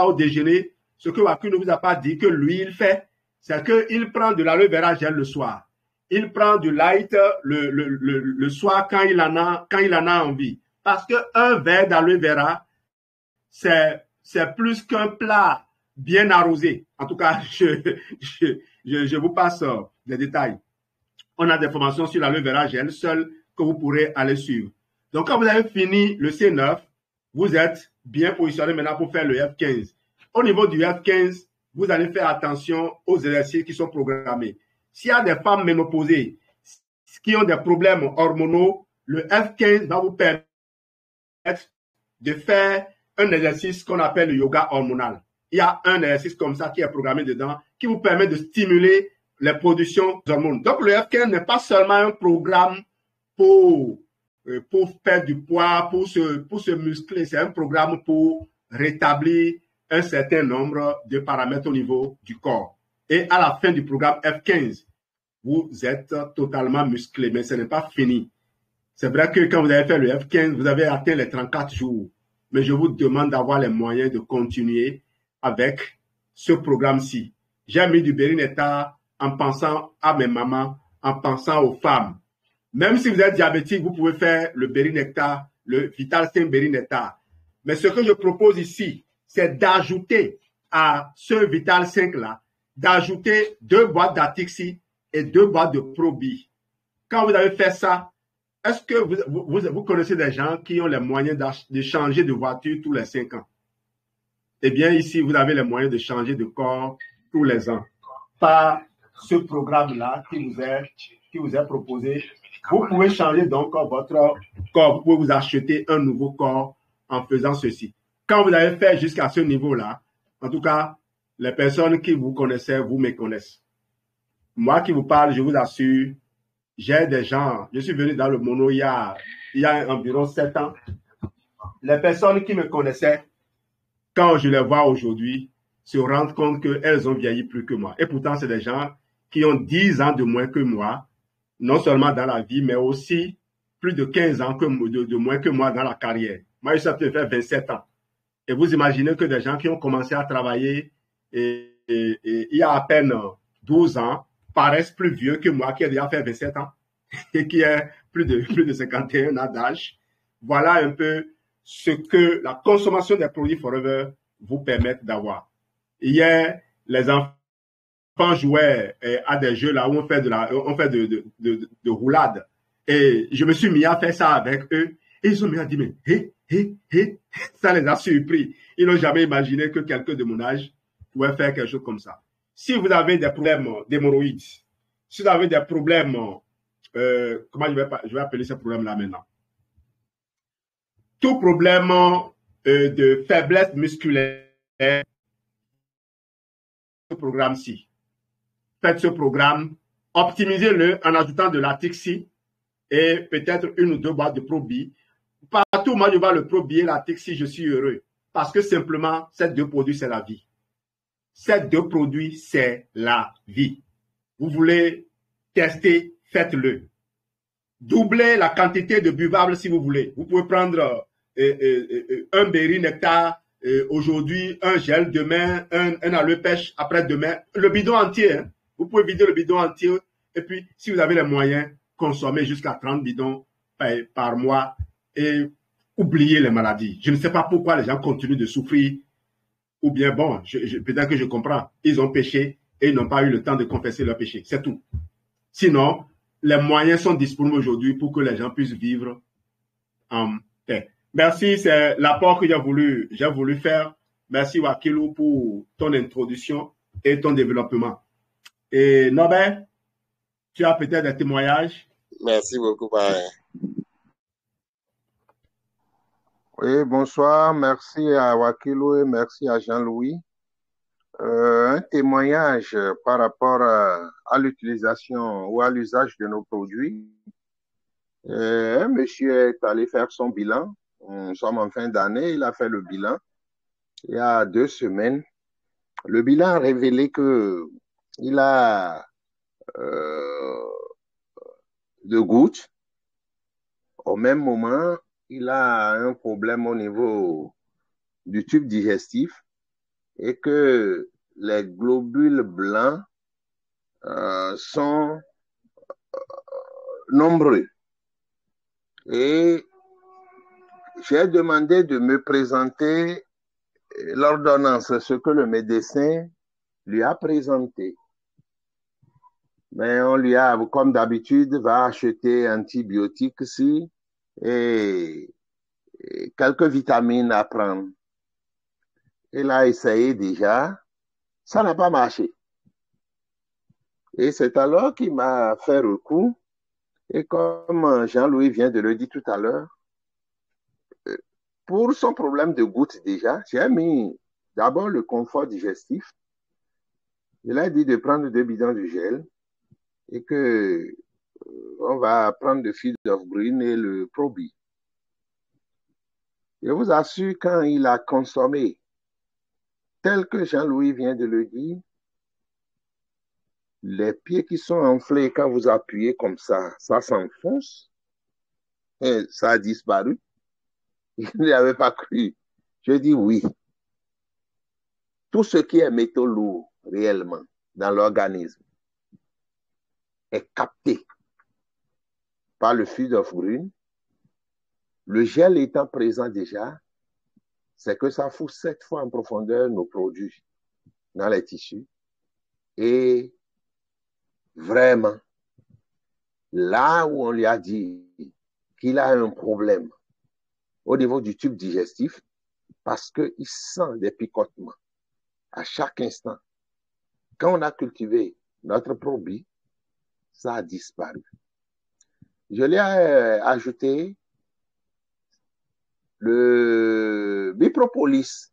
au déjeuner, ce que Wakilou ne vous a pas dit que lui, il fait, c'est qu'il prend de l'aloe vera gel le soir. Il prend du light le soir quand il en a envie. Parce qu'un verre d'aloe vera, c'est plus qu'un plat bien arrosé. En tout cas, je vous passe des détails. On a des formations sur l'aloe vera gel seul que vous pourrez aller suivre. Donc, quand vous avez fini le C9, vous êtes bien positionné maintenant pour faire le F15. Au niveau du F15, vous allez faire attention aux exercices qui sont programmés. S'il y a des femmes ménopausées qui ont des problèmes hormonaux, le F15 va vous permettre de faire un exercice qu'on appelle le yoga hormonal. Il y a un exercice comme ça qui est programmé dedans qui vous permet de stimuler les productions d'hormones. Donc, le F15 n'est pas seulement un programme pour perdre du poids, pour se muscler. C'est un programme pour rétablir un certain nombre de paramètres au niveau du corps. Et à la fin du programme F15, vous êtes totalement musclé, mais ce n'est pas fini. C'est vrai que quand vous avez fait le F15, vous avez atteint les 34 jours. Mais je vous demande d'avoir les moyens de continuer avec ce programme-ci. J'ai mis du Bérinetta en pensant à mes mamans, en pensant aux femmes. Même si vous êtes diabétique, vous pouvez faire le Bérinetta, le Vital 5 Bérinetta. Mais ce que je propose ici, c'est d'ajouter à ce Vital 5-là, d'ajouter 2 boîtes d'Atixi et 2 boîtes de Probi. Quand vous avez fait ça, est-ce que vous connaissez des gens qui ont les moyens de changer de voiture tous les 5 ans? Eh bien, ici, vous avez les moyens de changer de corps tous les ans. Par ce programme-là qui vous est proposé, vous pouvez changer donc votre corps. Vous pouvez vous acheter un nouveau corps en faisant ceci. Quand vous avez fait jusqu'à ce niveau-là, en tout cas, les personnes qui vous connaissaient, vous me connaissent. Moi qui vous parle, je vous assure, j'ai des gens, je suis venu dans le mono il y a environ 7 ans. les personnes qui me connaissaient, quand je les vois aujourd'hui, se rendent compte qu'elles ont vieilli plus que moi. Et pourtant, c'est des gens qui ont 10 ans de moins que moi, non seulement dans la vie, mais aussi plus de 15 ans de moins que moi dans la carrière. Moi, je suis de faire 27 ans. Et vous imaginez que des gens qui ont commencé à travailler il y a à peine 12 ans paraissent plus vieux que moi qui ai déjà fait 27 ans et qui est plus de 51 ans d'âge. Voilà un peu ce que la consommation des produits Forever vous permet d'avoir. Hier, les enfants jouaient à des jeux là où on fait de roulade. Et je me suis mis à faire ça avec eux. Et ils ont mis à dire, mais ça les a surpris. Ils n'ont jamais imaginé que quelqu'un de mon âge pouvait faire quelque chose comme ça. Si vous avez des problèmes d'hémorroïdes, si vous avez des problèmes, comment je vais appeler ces problèmes-là maintenant? Tout problème de faiblesse musculaire, ce programme-ci. Faites ce programme, optimisez-le en ajoutant de la Tixi et peut-être une ou deux boîtes de Probi. Partout où moi je vois le Probi et la Tixi, je suis heureux. Parce que simplement, ces deux produits, c'est la vie. Ces deux produits, c'est la vie. Vous voulez tester, faites-le. Doublez la quantité de buvables si vous voulez. Vous pouvez prendre un berry nectar aujourd'hui, un gel demain, un aloe pêche après-demain. Le bidon entier, hein. Vous pouvez vider le bidon entier. Et puis, si vous avez les moyens, consommez jusqu'à 30 bidons par mois et oubliez les maladies. Je ne sais pas pourquoi les gens continuent de souffrir. Ou bien, bon, peut-être que je comprends. Ils ont péché et ils n'ont pas eu le temps de confesser leur péché. C'est tout. Sinon, les moyens sont disponibles aujourd'hui pour que les gens puissent vivre en paix. Merci, c'est l'apport que j'ai voulu faire. Merci, Wakilou, pour ton introduction et ton développement. Et Norbert, tu as peut-être des témoignages? Merci beaucoup, pareil. Oui, bonsoir. Merci à Wakilou et merci à Jean-Louis. Un témoignage par rapport à l'utilisation ou à l'usage de nos produits. Un monsieur est allé faire son bilan. Nous sommes en fin d'année, il a fait le bilan. Il y a 2 semaines, le bilan a révélé que il a de gouttes. Au même moment, il a un problème au niveau du tube digestif et que les globules blancs sont nombreux. Et j'ai demandé de me présenter l'ordonnance, ce que le médecin lui a présenté. Mais on lui a, comme d'habitude, va acheter antibiotiques ici et quelques vitamines à prendre. Il a essayé déjà, ça n'a pas marché. Et c'est alors qu'il m'a fait recours. Et comme Jean-Louis vient de le dire tout à l'heure, pour son problème de gouttes déjà, j'ai mis d'abord le confort digestif. Il a dit de prendre 2 bidons de gel et que on va prendre le Field of Green et le Probi. Je vous assure, quand il a consommé, tel que Jean-Louis vient de le dire, les pieds qui sont enflés, quand vous appuyez comme ça s'enfonce, et ça a disparu. Il n'y avait pas cru. Je dis oui. Tout ce qui est métaux lourds, réellement, dans l'organisme, est capté par le Field of Green. Le gel étant présent déjà, c'est que ça fout 7 fois en profondeur nos produits dans les tissus. Et vraiment, là où on lui a dit qu'il a un problème au niveau du tube digestif, parce qu'il sent des picotements à chaque instant. Quand on a cultivé notre Probi, ça a disparu. Je l'ai ajouté le Bipropolis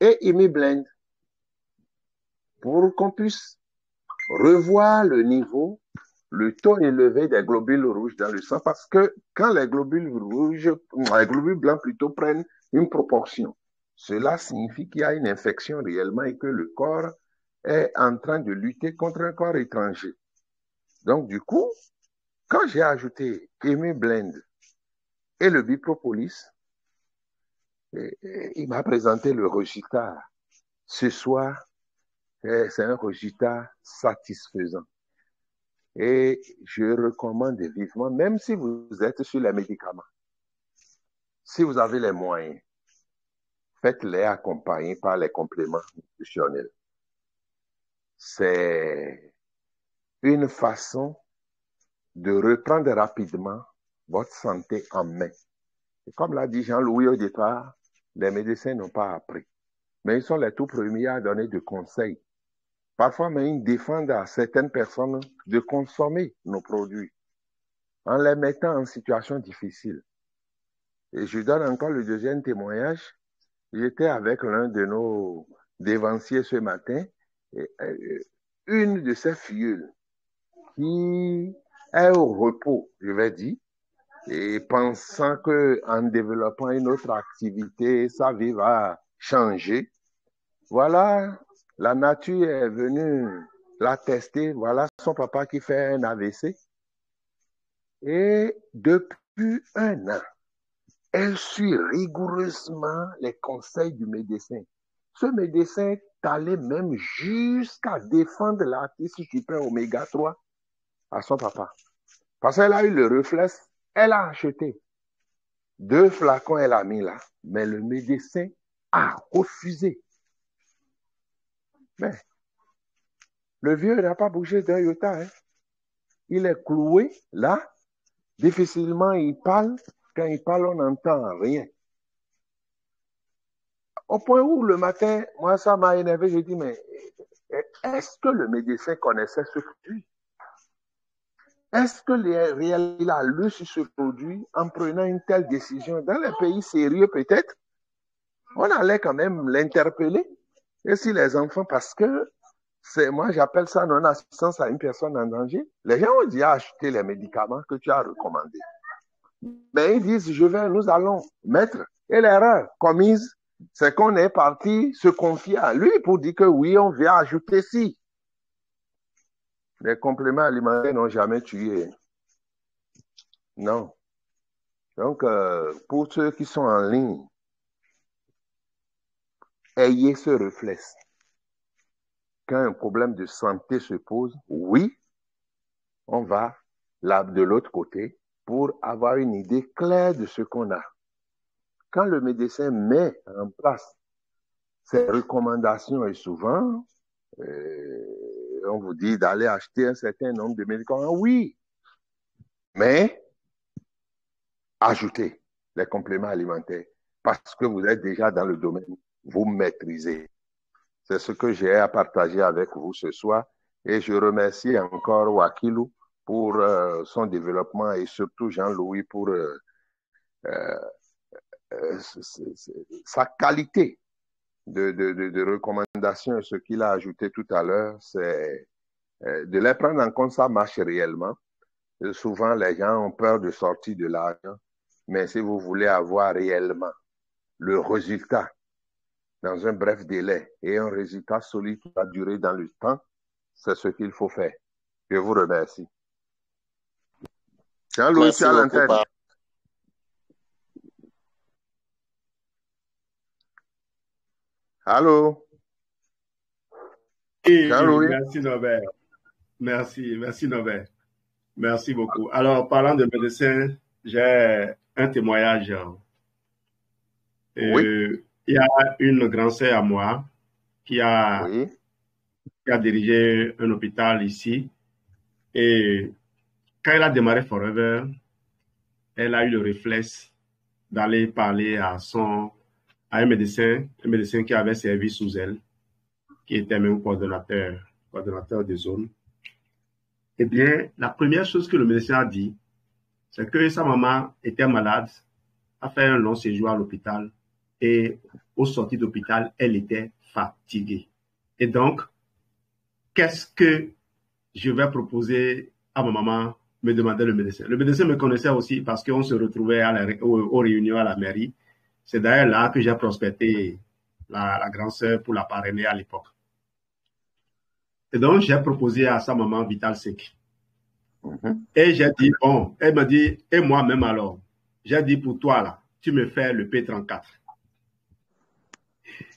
et ImiBlend pour qu'on puisse revoir le niveau le taux élevé des globules rouges dans le sang parce que quand les globules blancs plutôt prennent une proportion, cela signifie qu'il y a une infection réellement et que le corps est en train de lutter contre un corps étranger. Donc, du coup, quand j'ai ajouté Blend et le Bipropolis, il m'a présenté le résultat. Ce soir, c'est un résultat satisfaisant. Et je recommande vivement, même si vous êtes sur les médicaments, si vous avez les moyens, faites-les accompagner par les compléments nutritionnels. C'est une façon de reprendre rapidement votre santé en main. Et comme l'a dit Jean-Louis au départ, les médecins n'ont pas appris. Mais ils sont les tout premiers à donner des conseils. Parfois, même, ils défendent à certaines personnes de consommer nos produits en les mettant en situation difficile. Et je donne encore le deuxième témoignage. J'étais avec l'un de nos dévanciers ce matin. Et une de ces filles qui est au repos, je vais dire, et pensant qu'en développant une autre activité, sa vie va changer. Voilà, la nature est venue la tester. Voilà son papa qui fait un AVC. Et depuis 1 an, elle suit rigoureusement les conseils du médecin. Ce médecin est allé même jusqu'à défendre l'artiste super oméga 3 à son papa. Parce qu'elle a eu le réflexe, elle a acheté 2 flacons, elle a mis là. Mais le médecin a refusé. Mais le vieux n'a pas bougé d'un iota. Hein. Il est cloué là. Difficilement il parle. Quand il parle, on n'entend rien. Au point où le matin, moi, ça m'a énervé. J'ai dit, mais est-ce que le médecin connaissait ce produit? Est-ce que il a lu sur ce produit en prenant une telle décision? Dans les pays sérieux, peut-être, on allait quand même l'interpeller. Et si les enfants, parce que moi, j'appelle ça non-assistance à une personne en danger, les gens ont dit acheter les médicaments que tu as recommandés. Mais ils disent, nous allons mettre. Et l'erreur commise, c'est qu'on est parti se confier à lui pour dire que oui, on vient ajouter ci. Les compléments alimentaires n'ont jamais tué. Non. Donc, pour ceux qui sont en ligne, ayez ce réflexe. Quand un problème de santé se pose, oui, on va là de l'autre côté pour avoir une idée claire de ce qu'on a. Quand le médecin met en place ces recommandations, et souvent, on vous dit d'aller acheter un certain nombre de médicaments, oui, mais ajoutez les compléments alimentaires parce que vous êtes déjà dans le domaine, vous maîtrisez. C'est ce que j'ai à partager avec vous ce soir et je remercie encore Wakilou pour son développement et surtout Jean-Louis pour sa qualité de recommandation et ce qu'il a ajouté tout à l'heure, c'est de les prendre en compte, ça marche réellement. Et souvent, les gens ont peur de sortir de l'argent, mais si vous voulez avoir réellement le résultat dans un bref délai et un résultat solide qui va durer dans le temps, c'est ce qu'il faut faire. Je vous remercie. Jean-Louis, tu as l'antenne. Allô? Jean-Louis? Merci Norbert. Merci Norbert. Merci beaucoup. Alors, parlant de médecin, j'ai un témoignage. Oui. Il y a une grande sœur à moi qui a dirigé un hôpital ici. Et quand elle a démarré Forever, elle a eu le réflexe d'aller parler à un médecin qui avait servi sous elle, qui était même coordonnateur de zone. Eh bien, la première chose que le médecin a dit, c'est que sa maman était malade, a fait un long séjour à l'hôpital et au sortir d'hôpital, elle était fatiguée. Et donc, qu'est-ce que je vais proposer à ma maman me demandait le médecin. Le médecin me connaissait aussi parce qu'on se retrouvait aux réunions à la mairie. C'est d'ailleurs là que j'ai prospecté la grande sœur pour la parrainer à l'époque. Et donc, j'ai proposé à sa maman Vital 5. Et j'ai dit, bon, elle m'a dit, et moi-même alors, j'ai dit pour toi là, tu me fais le P34.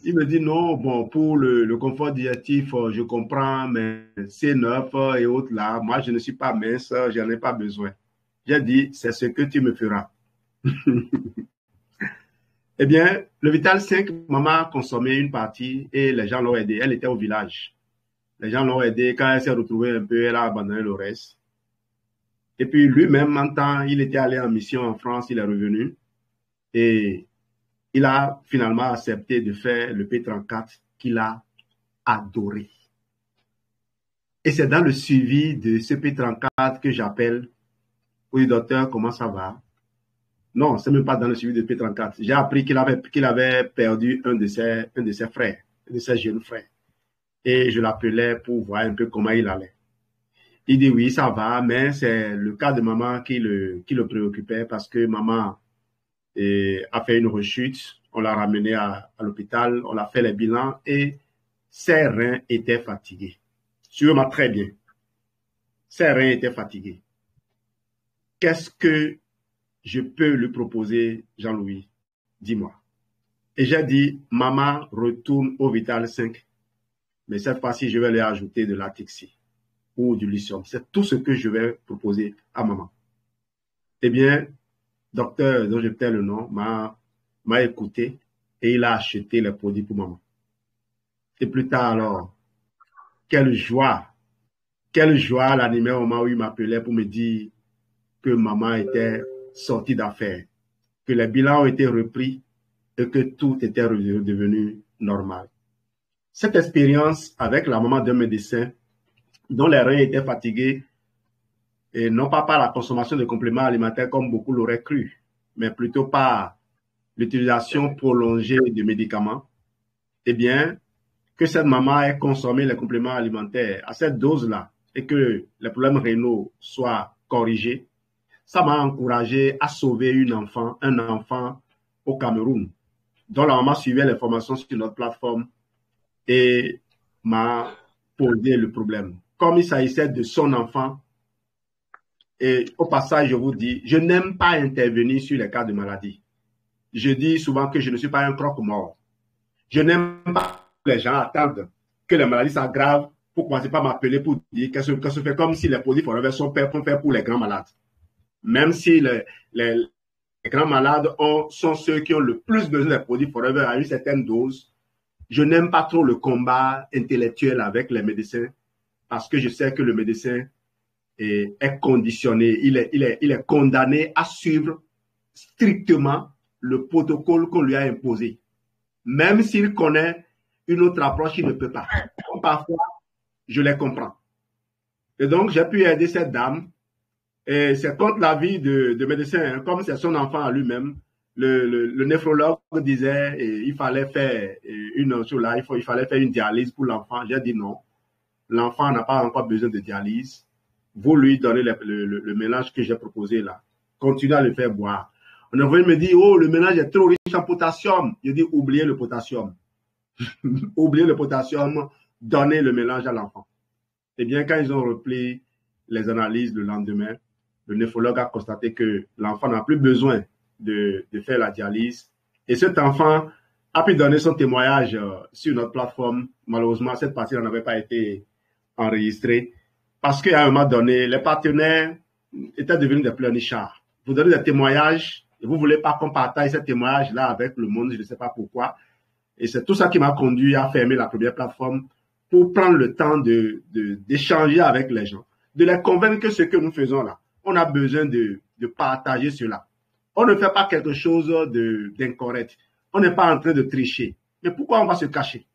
Il me dit non, bon, pour le confort digestif, je comprends, mais C9 et autres là, moi je ne suis pas mince, j'en ai pas besoin. J'ai dit, c'est ce que tu me feras. Eh bien, le Vital 5, maman a consommé une partie et les gens l'ont aidé. Elle était au village. Les gens l'ont aidé. Quand elle s'est retrouvée un peu, elle a abandonné le reste. Et puis lui-même, en temps, il était allé en mission en France, il est revenu. Et il a finalement accepté de faire le P34 qu'il a adoré. Et c'est dans le suivi de ce P34 que j'appelle, oui, docteur, comment ça va? Non, c'est même pas dans le suivi de P34. J'ai appris qu'il avait perdu un de ses frères, un de ses jeunes frères. Et je l'appelais pour voir un peu comment il allait. Il dit oui, ça va, mais c'est le cas de maman qui le préoccupait parce que maman a fait une rechute. On l'a ramené à l'hôpital, on a fait les bilans et ses reins étaient fatigués. Sûrement très bien. Ses reins étaient fatigués. Qu'est-ce que je peux lui proposer, Jean-Louis? Dis-moi. Et j'ai dit, maman retourne au Vital 5. Mais cette fois-ci, je vais lui ajouter de l'Atixi ou du lithium. C'est tout ce que je vais proposer à maman. Eh bien, docteur dont je tais le nom m'a écouté et il a acheté les produits pour maman. Et plus tard alors, quelle joie l'animait au moment où il m'appelait pour me dire que maman était sortie d'affaires, que les bilans ont été repris et que tout était redevenu normal. Cette expérience avec la maman d'un médecin dont les reins étaient fatigués, et non pas par la consommation de compléments alimentaires comme beaucoup l'auraient cru, mais plutôt par l'utilisation prolongée de médicaments, eh bien, que cette maman ait consommé les compléments alimentaires à cette dose-là et que les problèmes rénaux soient corrigés, ça m'a encouragé à sauver un enfant au Cameroun, dont la maman suivait les formations sur notre plateforme et m'a posé le problème. Comme il s'agissait de son enfant, et au passage, je vous dis, je n'aime pas intervenir sur les cas de maladie. Je dis souvent que je ne suis pas un croque-mort. Je n'aime pas que les gens attendent que les maladies s'aggravent pour commencer par m'appeler pour dire qu'est-ce que se fait comme si les produits forever sont faits pour les grands malades. Même si les grands malades sont ceux qui ont le plus besoin des produits forever à une certaine dose, je n'aime pas trop le combat intellectuel avec les médecins parce que je sais que le médecin est conditionné, il est condamné à suivre strictement le protocole qu'on lui a imposé. Même s'il connaît une autre approche, il ne peut pas. Parfois, je les comprends. Et donc, j'ai pu aider cette dame. Et c'est contre l'avis de médecin, hein, comme c'est son enfant à lui-même. Le néphrologue disait il fallait faire il fallait faire une dialyse pour l'enfant. J'ai dit non. L'enfant n'a pas encore besoin de dialyse. Vous lui donnez le mélange que j'ai proposé là. Continuez à le faire boire. On a voulu me dire, oh, le mélange est trop riche en potassium. Je dis, oubliez le potassium. Oubliez le potassium, donnez le mélange à l'enfant. Eh bien, quand ils ont repris les analyses le lendemain, le néphrologue a constaté que l'enfant n'a plus besoin de faire la dialyse. Et cet enfant a pu donner son témoignage sur notre plateforme. Malheureusement, cette partie n'avait pas été enregistrée parce qu'à un moment donné, les partenaires étaient devenus des pleurnichards. Vous donnez des témoignages et vous ne voulez pas qu'on partage ces témoignages-là avec le monde, je ne sais pas pourquoi. Et c'est tout ça qui m'a conduit à fermer la première plateforme pour prendre le temps d'échanger avec les gens, de les convaincre que ce que nous faisons là, on a besoin de partager cela. On ne fait pas quelque chose d'incorrect. On n'est pas en train de tricher. Mais pourquoi on va se cacher?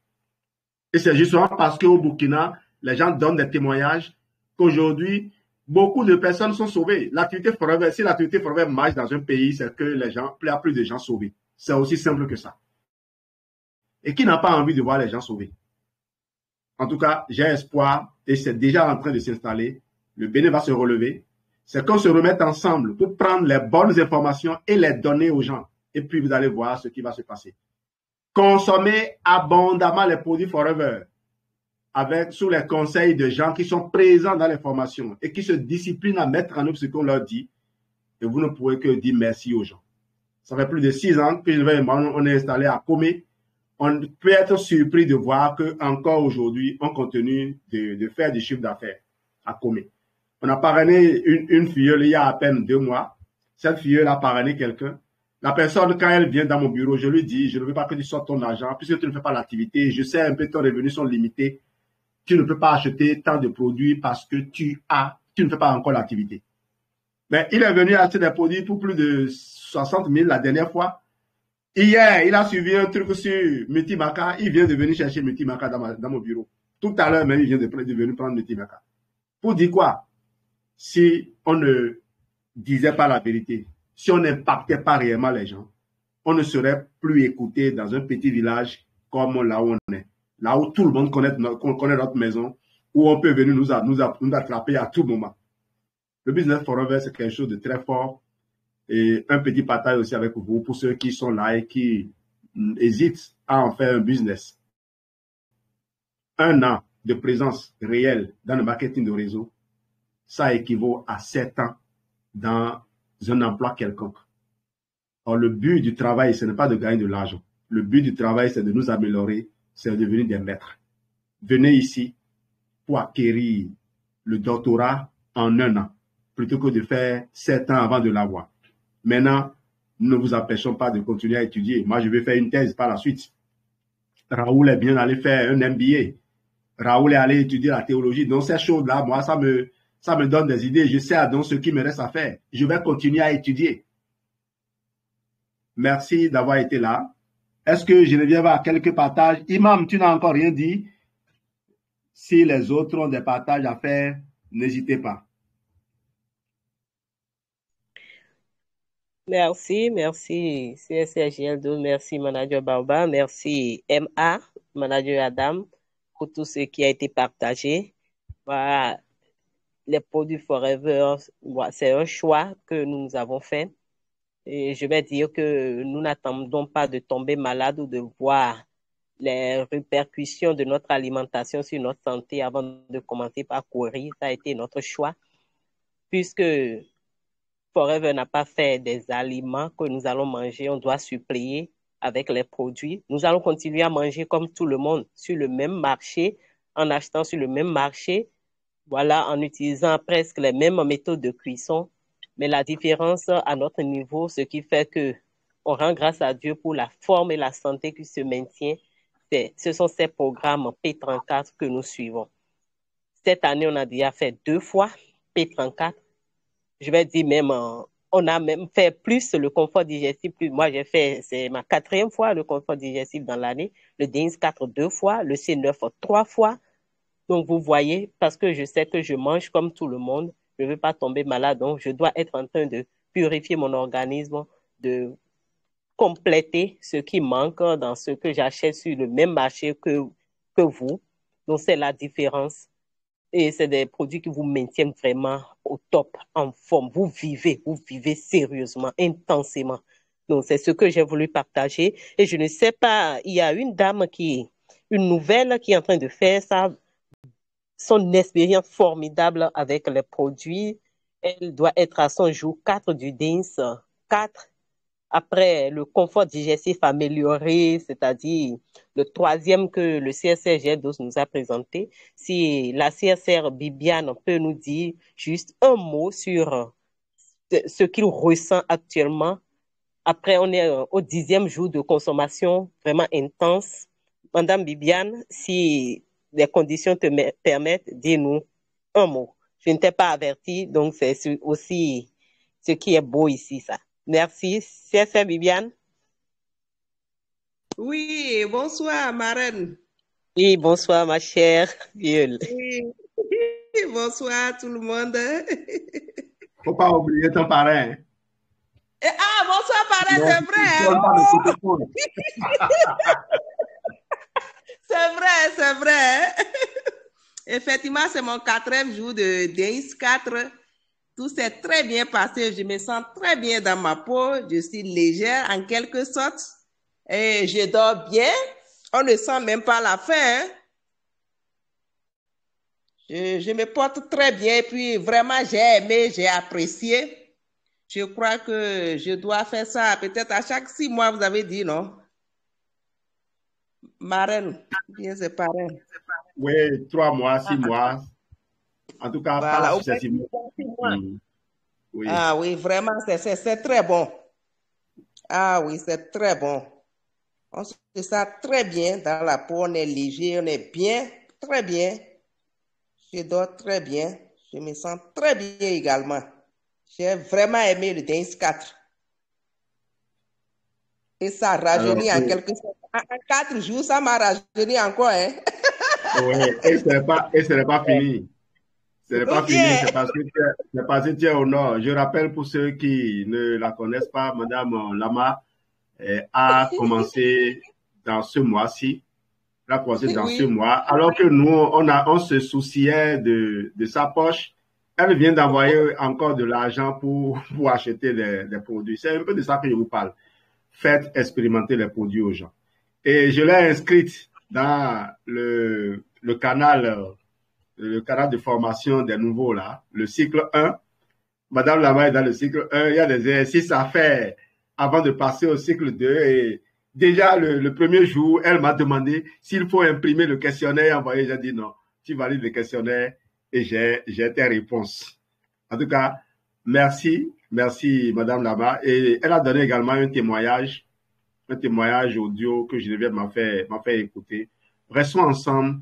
Et c'est justement parce qu'au Burkina, les gens donnent des témoignages qu'aujourd'hui, beaucoup de personnes sont sauvées. Si l'activité forever marche dans un pays, c'est que il y a plus de gens sauvés. C'est aussi simple que ça. Et qui n'a pas envie de voir les gens sauvés? En tout cas, j'ai espoir, et c'est déjà en train de s'installer, le Bénin va se relever, c'est qu'on se remette ensemble pour prendre les bonnes informations et les donner aux gens. Et puis, vous allez voir ce qui va se passer. Consommez abondamment les produits Forever sous les conseils de gens qui sont présents dans les formations et qui se disciplinent à mettre en œuvre ce qu'on leur dit. Et vous ne pourrez que dire merci aux gens. Ça fait plus de 6 ans que on est installé à Comé. On peut être surpris de voir qu'encore aujourd'hui, on continue de faire du chiffre d'affaires à Comé. On a parrainé une filleule il y a à peine 2 mois. Cette filleule a parrainé quelqu'un. La personne, quand elle vient dans mon bureau, je lui dis, je ne veux pas que tu sortes ton argent, puisque tu ne fais pas l'activité. Je sais un peu que tes revenus sont limités. Tu ne peux pas acheter tant de produits parce que tu ne fais pas encore l'activité. Mais il est venu acheter des produits pour plus de 60 000 la dernière fois. Hier, il a suivi un truc sur Multimaka. Il vient de venir chercher Multimaka dans mon bureau. Tout à l'heure, même, il vient de venir prendre Multimaka. Pour dire quoi? Si on ne disait pas la vérité, si on n'impactait pas réellement les gens, on ne serait plus écouté dans un petit village comme là où on est. Là où tout le monde connaît notre maison, où on peut venir nous attraper à tout moment. Le Business Forever, c'est quelque chose de très fort. Et un petit partage aussi avec vous pour ceux qui sont là et qui hésitent à en faire un business. 1 an de présence réelle dans le marketing de réseau, ça équivaut à 7 ans dans un emploi quelconque. Or, le but du travail, ce n'est pas de gagner de l'argent. Le but du travail, c'est de nous améliorer, c'est de devenir des maîtres. Venez ici pour acquérir le doctorat en 1 an, plutôt que de faire 7 ans avant de l'avoir. Maintenant, nous ne vous empêchons pas de continuer à étudier. Moi, je vais faire une thèse par la suite. Raoul est bien allé faire un MBA. Raoul est allé étudier la théologie. Donc, ces choses-là, moi, ça me donne des idées. Je sais donc ce qui me reste à faire. Je vais continuer à étudier. Merci d'avoir été là. Est-ce que Geneviève a quelques partages? Imam, tu n'as encore rien dit. Si les autres ont des partages à faire, n'hésitez pas. Merci CSRGL2, merci Manager Baoba, merci MA, Manager Adam, pour tout ce qui a été partagé. Voilà, les produits Forever, c'est un choix que nous avons fait. Et je vais dire que nous n'attendons pas de tomber malade ou de voir les répercussions de notre alimentation sur notre santé avant de commencer par courir. Ça a été notre choix, puisque Forever n'a pas fait des aliments que nous allons manger, on doit suppléer avec les produits. Nous allons continuer à manger comme tout le monde sur le même marché, en achetant sur le même marché, voilà, en utilisant presque les mêmes méthodes de cuisson. Mais la différence à notre niveau, ce qui fait que on rend grâce à Dieu pour la forme et la santé qui se maintient, ce sont ces programmes P34 que nous suivons. Cette année, on a déjà fait 2 fois P34. Je vais dire même, on a même fait plus le confort digestif. Moi, c'est ma 4e fois le confort digestif dans l'année. Le DINS 4 2 fois, le C9 3 fois. Donc, vous voyez, parce que je sais que je mange comme tout le monde, je ne veux pas tomber malade. Donc, je dois être en train de purifier mon organisme, de compléter ce qui manque dans ce que j'achète sur le même marché que vous. Donc, c'est la différence. Et c'est des produits qui vous maintiennent vraiment au top, en forme. Vous vivez sérieusement, intensément. Donc, c'est ce que j'ai voulu partager. Et je ne sais pas, il y a une nouvelle qui est en train de faire ça, son expérience formidable avec les produits. Elle doit être à son jour 4 du DINS 4. Après le confort digestif amélioré, c'est-à-dire le 3e que le CSR GL12 nous a présenté, si la CSR Bibiane peut nous dire juste un mot sur ce qu'il ressent actuellement. Après, on est au 10e jour de consommation vraiment intense. Madame Bibiane, si les conditions te permettent, dis-nous un mot. Je ne t'ai pas averti, donc c'est aussi ce qui est beau ici, ça. Merci. C'est Bibiane? Oui, bonsoir, marraine. Oui, bonsoir, ma chère Viole. Oui. Bonsoir, tout le monde. Faut pas oublier ton parrain. Bonsoir, parrain, c'est vrai. C'est vrai. Effectivement, c'est mon 4e jour de DX 4. Tout s'est très bien passé. Je me sens très bien dans ma peau. Je suis légère en quelque sorte. Et je dors bien. On ne sent même pas la faim. Hein? Je me porte très bien. Et puis, vraiment, j'ai aimé, j'ai apprécié. Je crois que je dois faire ça peut-être à chaque 6 mois, vous avez dit, non? Marraine, bien c'est parrain. Oui, 3 mois, 6 mois. En tout cas, Voilà, pas au moins successivement. 6 mois. Oui. Ah oui, vraiment, c'est très bon. Ah oui, c'est très bon. On se sent très bien dans la peau, on est léger, on est bien, très bien. Je dors très bien. Je me sens très bien également. J'ai vraiment aimé le DX 4. Et ça rajeunit en quelque sorte. En 4 jours, ça m'a rajeuni encore. Hein? Oui, et ce n'est pas fini. Ce n'est pas fini, c'est parce que tu es au nord. Je rappelle pour ceux qui ne la connaissent pas, Madame Lama a commencé dans ce mois-ci. Elle a commencé dans ce mois. Alors que nous, on se souciait de sa poche. Elle vient d'envoyer encore de l'argent pour acheter des produits. C'est un peu de ça que je vous parle. Faites expérimenter les produits aux gens. Et je l'ai inscrite dans le canal de formation des nouveaux là, le cycle 1. Madame Lama est dans le cycle 1. Il y a des exercices à faire avant de passer au cycle 2. Et déjà, le premier jour, elle m'a demandé s'il faut imprimer le questionnaire et envoyer. J'ai dit non, tu valides le questionnaire et j'ai tes réponses. En tout cas, merci Madame Lama. Et elle a donné également un témoignage audio que Geneviève m'a fait écouter. Restons ensemble.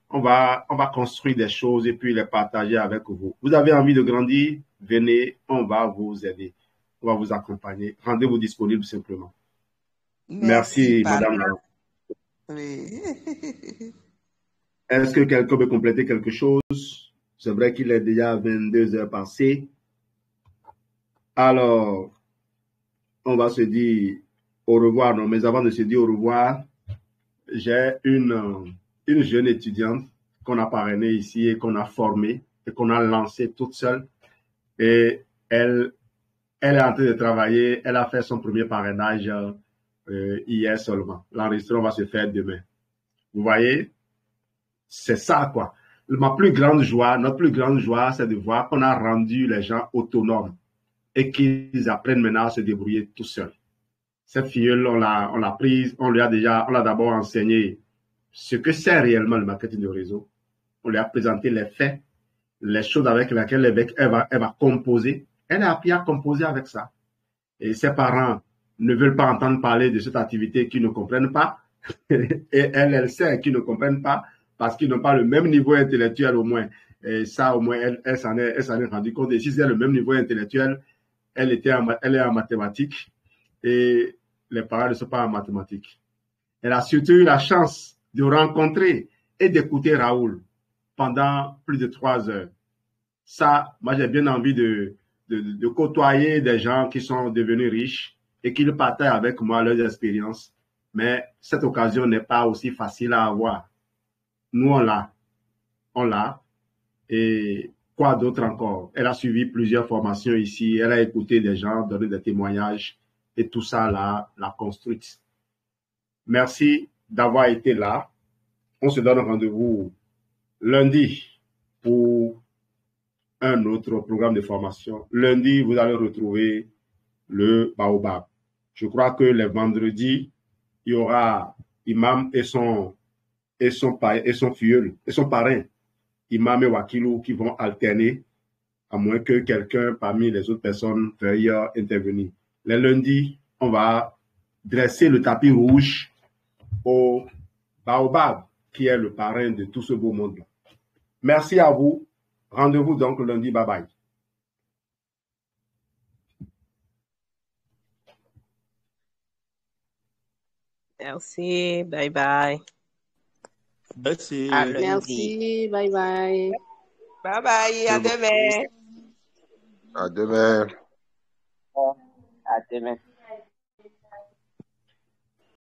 On va construire des choses et puis les partager avec vous. Vous avez envie de grandir? Venez, on va vous aider. On va vous accompagner. Rendez-vous disponible simplement. Merci Madame. Oui. Est-ce que quelqu'un veut compléter quelque chose? C'est vrai qu'il est déjà 22 heures passées. Alors, on va se dire au revoir. Non, mais avant de se dire au revoir, j'ai une jeune étudiante qu'on a parrainée ici et qu'on a formée et qu'on a lancée toute seule. Et elle est en train de travailler. Elle a fait son premier parrainage hier seulement. L'enregistrement va se faire demain. Vous voyez, c'est ça quoi. Notre plus grande joie, c'est de voir qu'on a rendu les gens autonomes et qu'ils apprennent maintenant à se débrouiller tout seuls. Cette filleule, on l'a prise, on l'a d'abord enseigné ce que c'est réellement le marketing de réseau. On lui a présenté les faits, les choses avec lesquelles elle va composer. Elle a appris à composer avec ça. Et ses parents ne veulent pas entendre parler de cette activité qu'ils ne comprennent pas. Et elle sait qu'ils ne comprennent pas parce qu'ils n'ont pas le même niveau intellectuel au moins. Et ça, au moins, elle s'en est rendue compte. Et si c'est le même niveau intellectuel, elle est en mathématiques et les parents ne sont pas en mathématiques. Elle a surtout eu la chance de rencontrer et d'écouter Raoul pendant plus de 3 heures. Ça, moi, j'ai bien envie de côtoyer des gens qui sont devenus riches et qui partagent avec moi leurs expériences. Mais cette occasion n'est pas aussi facile à avoir. Nous, on l'a. Et quoi d'autre encore? Elle a suivi plusieurs formations ici. Elle a écouté des gens donner des témoignages et tout ça l'a construite. Merci d'avoir été là. On se donne rendez-vous lundi pour un autre programme de formation. Lundi, vous allez retrouver le Baobab. Je crois que les vendredis, il y aura Imam et son filleul, et son parrain, Imam et Wakilou, qui vont alterner, à moins que quelqu'un parmi les autres personnes veuille intervenir. Les lundis, on va dresser le tapis rouge au Baobab, qui est le parrain de tout ce beau monde-là. Merci à vous. Rendez-vous donc lundi. Bye bye. Merci. Bye bye. Merci. À lundi. Merci. Bye bye. Bye bye. À demain. À demain. À demain.